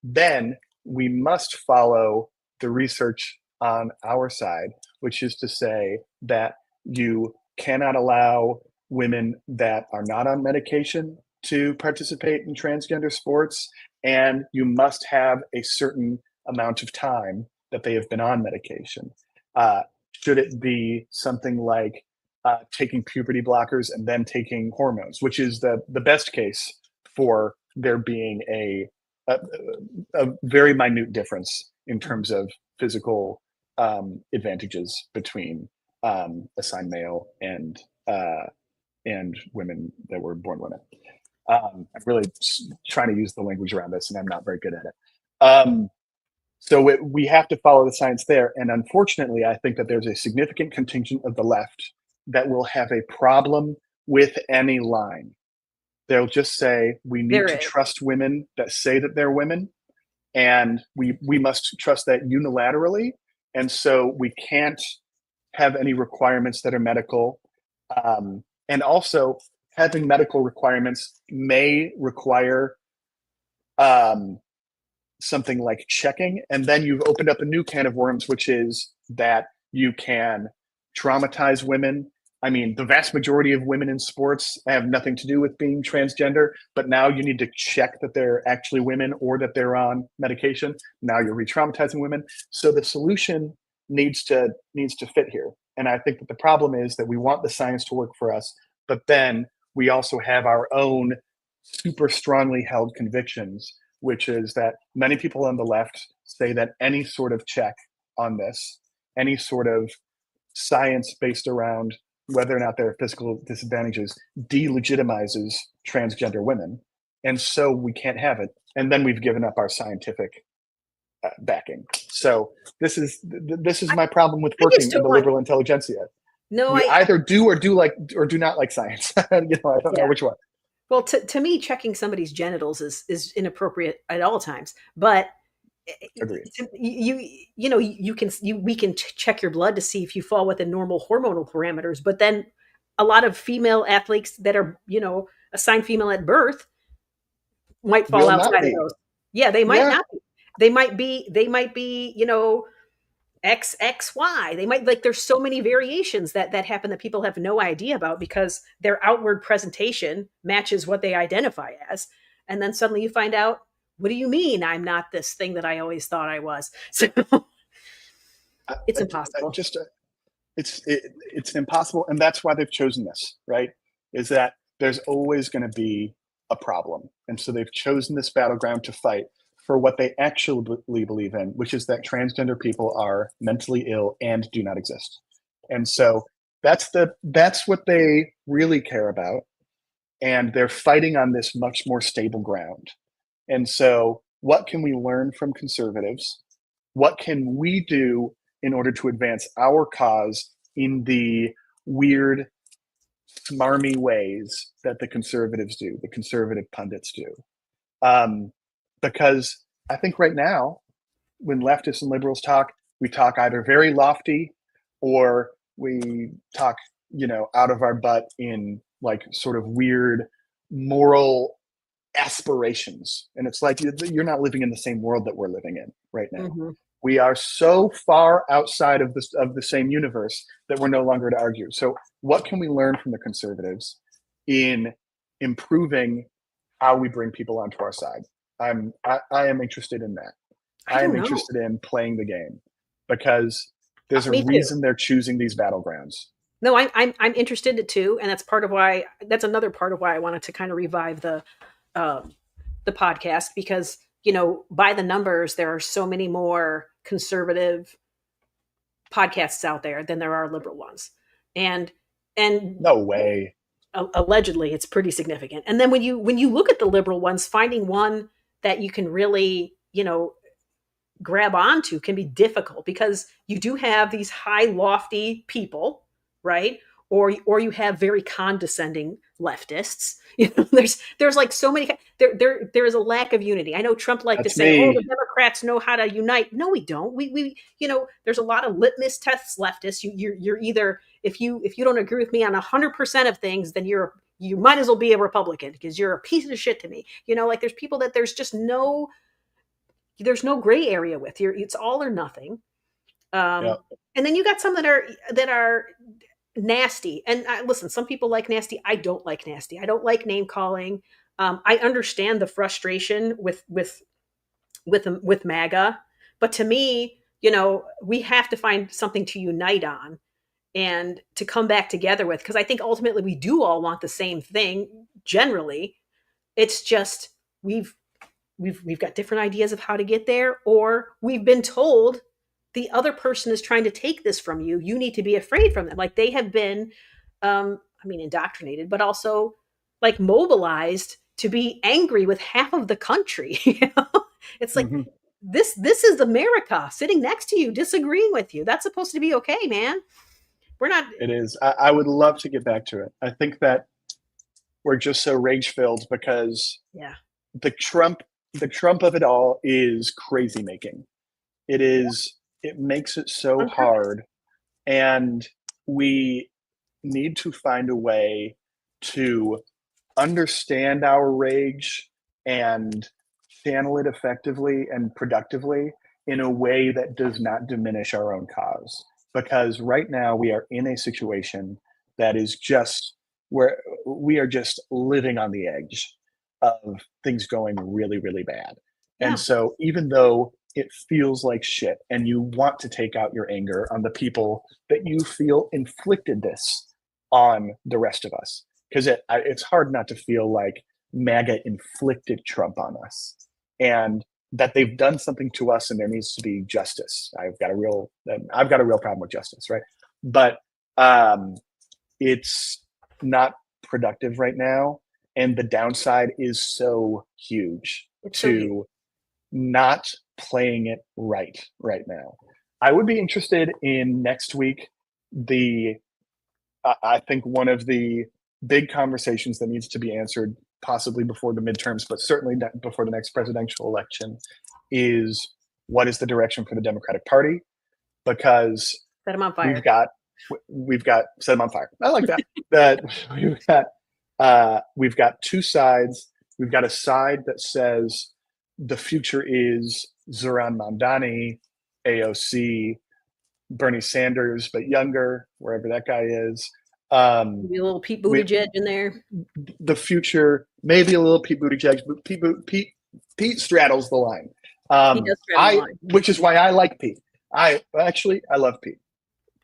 then we must follow the research on our side, which is to say that you cannot allow women that are not on medication to participate in transgender sports, and you must have a certain amount of time that they have been on medication. Should it be something like taking puberty blockers and then taking hormones, which is the best case for there being a, a very minute difference in terms of physical advantages between assigned male and women that were born women. I'm really trying to use the language around this, and I'm not very good at it. So we have to follow the science there. And unfortunately, I think that there's a significant contingent of the left that will have a problem with any line. They'll just say, we need There to is. trust women that say that they're women, and we must trust that unilaterally. And so we can't have any requirements that are medical. And also, having medical requirements may require something like checking, and then you've opened up a new can of worms, which is that you can traumatize women. I mean, the vast majority of women in sports have nothing to do with being transgender, but now you need to check that they're actually women or that they're on medication. Now you're re-traumatizing women. So the solution needs to fit here. And I think that the problem is that we want the science to work for us, but then we also have our own super strongly held convictions, which is that many people on the left say that any sort of check on this, any sort of science based around whether or not there are physical disadvantages, delegitimizes transgender women. And so we can't have it. And then we've given up our scientific backing. So this is I, my problem with I just working in don't the want. liberal intelligentsia. No, We I. either do or do not like science. I don't know Yeah. which one. Well, to me, checking somebody's genitals is inappropriate at all times. But Agreed. you can we can check your blood to see if you fall within normal hormonal parameters. But then a lot of female athletes that are assigned female at birth might fall Will not outside of be. those. Yeah, they might Yeah. not be. They might be XXY. They might, like, there's so many variations that happen that people have no idea about because their outward presentation matches what they identify as. And then suddenly you find out, what do you mean I'm not this thing that I always thought I was? So I, it's I impossible. just it's impossible, and that's why they've chosen this, right? Is that there's always going to be a problem, and so they've chosen this battleground to fight for what they actually believe in, which is that transgender people are mentally ill and do not exist. And so that's what they really care about, and they're fighting on this much more stable ground. And so, what can we learn from conservatives? What can we do in order to advance our cause in the weird, smarmy ways that the conservatives do, the conservative pundits do? Um, because I think right now, when leftists and liberals talk, we talk either very lofty or we talk, out of our butt in like sort of weird moral aspirations. And it's like you're not living in the same world that we're living in right now. Hmm. We are so far outside of the same universe that we're no longer to argue. So what can we learn from the conservatives in improving how we bring people onto our side? I am interested in that. I I am don't know. interested in playing the game because there's a Me too. reason they're choosing these battlegrounds. No, I'm interested in it too, and that's part of why. That's another part of why I wanted to kind of revive the um, the podcast because, by the numbers, there are so many more conservative podcasts out there than there are liberal ones. And and No way. allegedly it's pretty significant. And then when you look at the liberal ones, finding one that you can really, grab onto can be difficult because you do have these high lofty people, right? Or you have very condescending leftists. There's like so many there is a lack of unity. I know Trump liked to That's say, "Oh, the me. Democrats know how to unite." No, we don't. We there's a lot of litmus tests leftists. You're either, if you don't agree with me on 100% of things, then you might as well be a Republican because you're a piece of shit to me. Like there's people that there's no gray area with. It's all or nothing. Yeah. And then you got some that are nasty. And listen, some people like nasty. I don't like nasty. I don't like name calling. I understand the frustration with MAGA, but to me, we have to find something to unite on and to come back together with, because I think ultimately we do all want the same thing. Generally, it's just we've got different ideas of how to get there, or we've been told the other person is trying to take this from you. You need to be afraid from them. Like they have been, indoctrinated, but also like mobilized to be angry with half of the country. It's like Hmm. this is America sitting next to you, disagreeing with you. That's supposed to be okay, man. We're not. It is. I would love to get back to it. I think that we're just so rage filled because Yeah, the Trump, the Trump of it all is crazy making. It is. It makes it so on purpose. hard, and we need to find a way to understand our rage and channel it effectively and productively in a way that does not diminish our own cause. Because right now we are in a situation that is just where we are just living on the edge of things going really, really bad. And Yeah, so, even though it feels like shit and you want to take out your anger on the people that you feel inflicted this on the rest of us, because it's hard not to feel like MAGA inflicted Trump on us, and that they've done something to us, and there needs to be justice. I've got a real problem with justice, right? But um, it's not productive right now, and the downside is so huge it's so huge. to not playing it right now. I would be interested in next week. The I think one of the big conversations that needs to be answered, possibly before the midterms, but certainly before the next presidential election, is what is the direction for the Democratic Party? Because Set them on we've fire. got we've got set them on fire. I like that. That we've got two sides. We've got a side that says the future is Zoran Mamdani, AOC, Bernie Sanders, but younger, wherever that guy is. Maybe a little Pete We Buttigieg in there. the future, maybe a little Pete Buttigieg, but Pete straddles the line. He does straddle the line. Which is why I like Pete. I love Pete.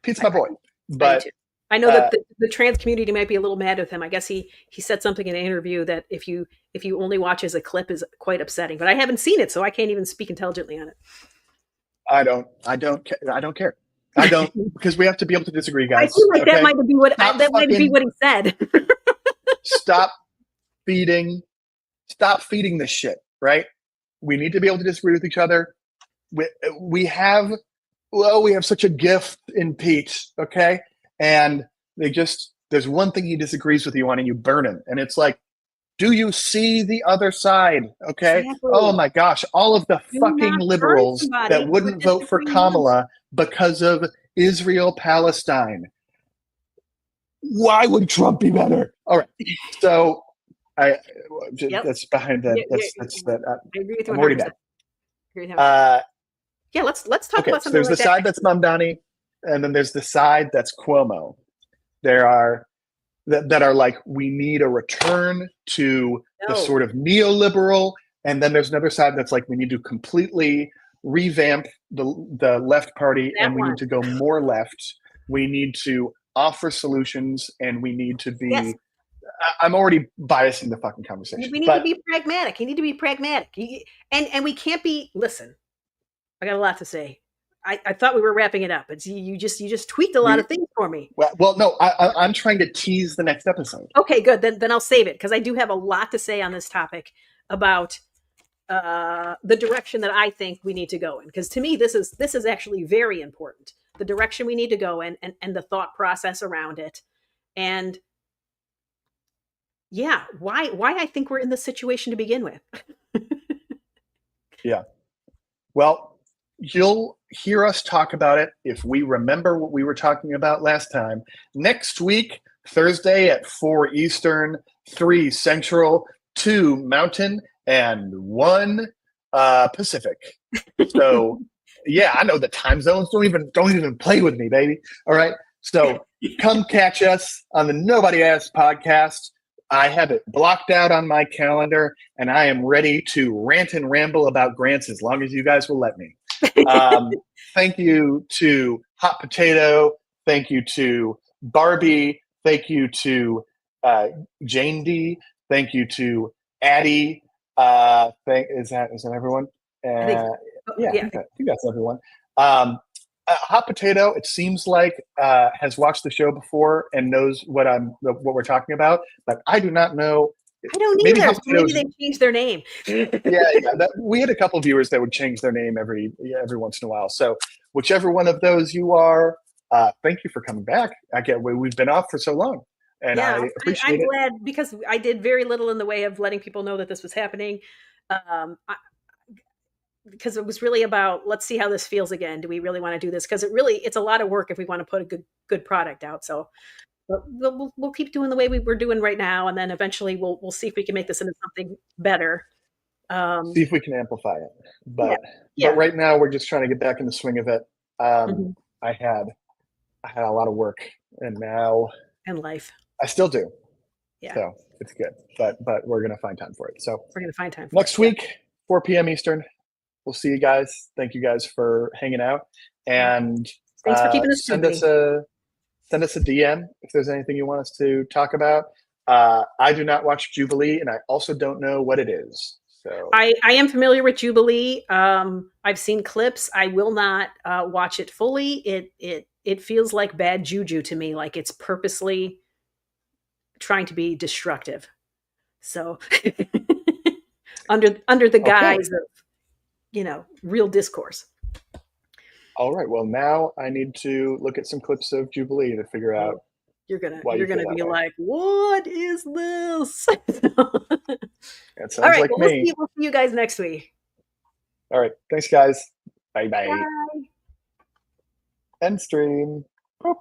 Pete's my boy. I do But too. I know uh, that the trans community might be a little mad with him. I guess he said something in an interview that if you only watch as a clip is quite upsetting. But I haven't seen it, so I can't even speak intelligently on I don't care. I don't, it. because we have to be able to disagree, I guys. feel like that Okay, might be what stop that might be fucking what he said. stop feeding stop feeding this shit. Right? We need to be able to disagree with each other. We, we have we have such a gift in Pete, okay? And there's one thing he disagrees with you on, and you burn him. And it's like, do you see the other side? Okay. Oh Exactly. my gosh, all of the Do fucking not burn liberals that somebody for wouldn't vote for disagreeing with. Kamala because of Israel Palestine. Why would Trump be better? All right. So I Yep. that's behind that. Yeah, yeah, That's that. I agree with you I'm already 100%. mad. Agree with you 100%. Uh, Yeah, let's talk okay, about so something there's the like that side next that's week. Mamdani, and then there's the side that's Cuomo. There are that are like, we need a return to the No, sort of neoliberal, and then there's another side that's like, we need to completely revamp the left party, that and we need one. to go more left. We need to offer solutions, and we need to Yes. be I'm already biasing the fucking conversation. We need to But be pragmatic. You need to be pragmatic. And we can't be. Listen, I got a lot to say. I thought we were wrapping it up, but you just tweaked a lot we of things for me. well no, I'm trying to tease the next episode. Okay, good. Then I'll save it because I do have a lot to say on this topic about the direction that I think we need to go in. Because to me, this is actually very important. The direction we need to go in, and the thought process around it, and yeah, why I think we're in this situation to begin with. Yeah. Well, you'll hear us talk about it if we remember what we were talking about last time. Next week, Thursday at 4 Eastern, 3 Central, 2 Mountain, and 1 Pacific. So, yeah, I know the time zones. Don't even play with me, baby. All right. So come catch us on the Nobody Asked podcast. I have it blocked out on my calendar, and I am ready to rant and ramble about grants as long as you guys will let me. Thank you to Hot Potato. Thank you to Barbie. Thank you to Jane D. Thank you to Addie. Is that everyone? I think, Yeah, yeah, I think that's everyone. Hot Potato, it seems like, has watched the show before and knows what we're talking about, but I do not know. I don't Maybe either. Hot So maybe Potato's. they changed their name. Yeah. We had a couple of viewers that would change their name every once in a while. So whichever one of those you are, thank you for coming back. We've been off for so long, and Yeah, I I'm appreciate it. glad because I did very little in the way of letting people know that this was happening. Because it was really about, let's see how this feels again. Do we really want to do this? Because it's a lot of work if we want to put a good product out. So but we'll keep doing the way we're doing right now, and then eventually we'll see if we can make this into something better. See if we can amplify it. Yeah, But yeah, right now we're just trying to get back in the swing of it. mhm. I had a lot of work, and now And life. I still do. Yeah, So it's good. But we're gonna find time for it. So we're gonna find time for it. next Yeah, week, 4 p.m. Eastern. We'll see you guys. Thank you guys for hanging out, yeah. and Thanks for keeping us send us company. a DM if there's anything you want us to talk about. I do not watch Jubilee, and I also don't know what it is. So I am familiar with Jubilee. I've seen clips. I will not watch it fully. It feels like bad juju to me. Like it's purposely trying to be destructive. So under the okay, guise of real discourse. all right. Well, now I need to look at some clips of Jubilee to figure out Oh, you're gonna why you you're feel gonna that be way. like, what is this? That All sounds right. like Well, me. we'll see you guys next week. All right. Thanks, guys. Bye bye. Bye. End stream. Boop.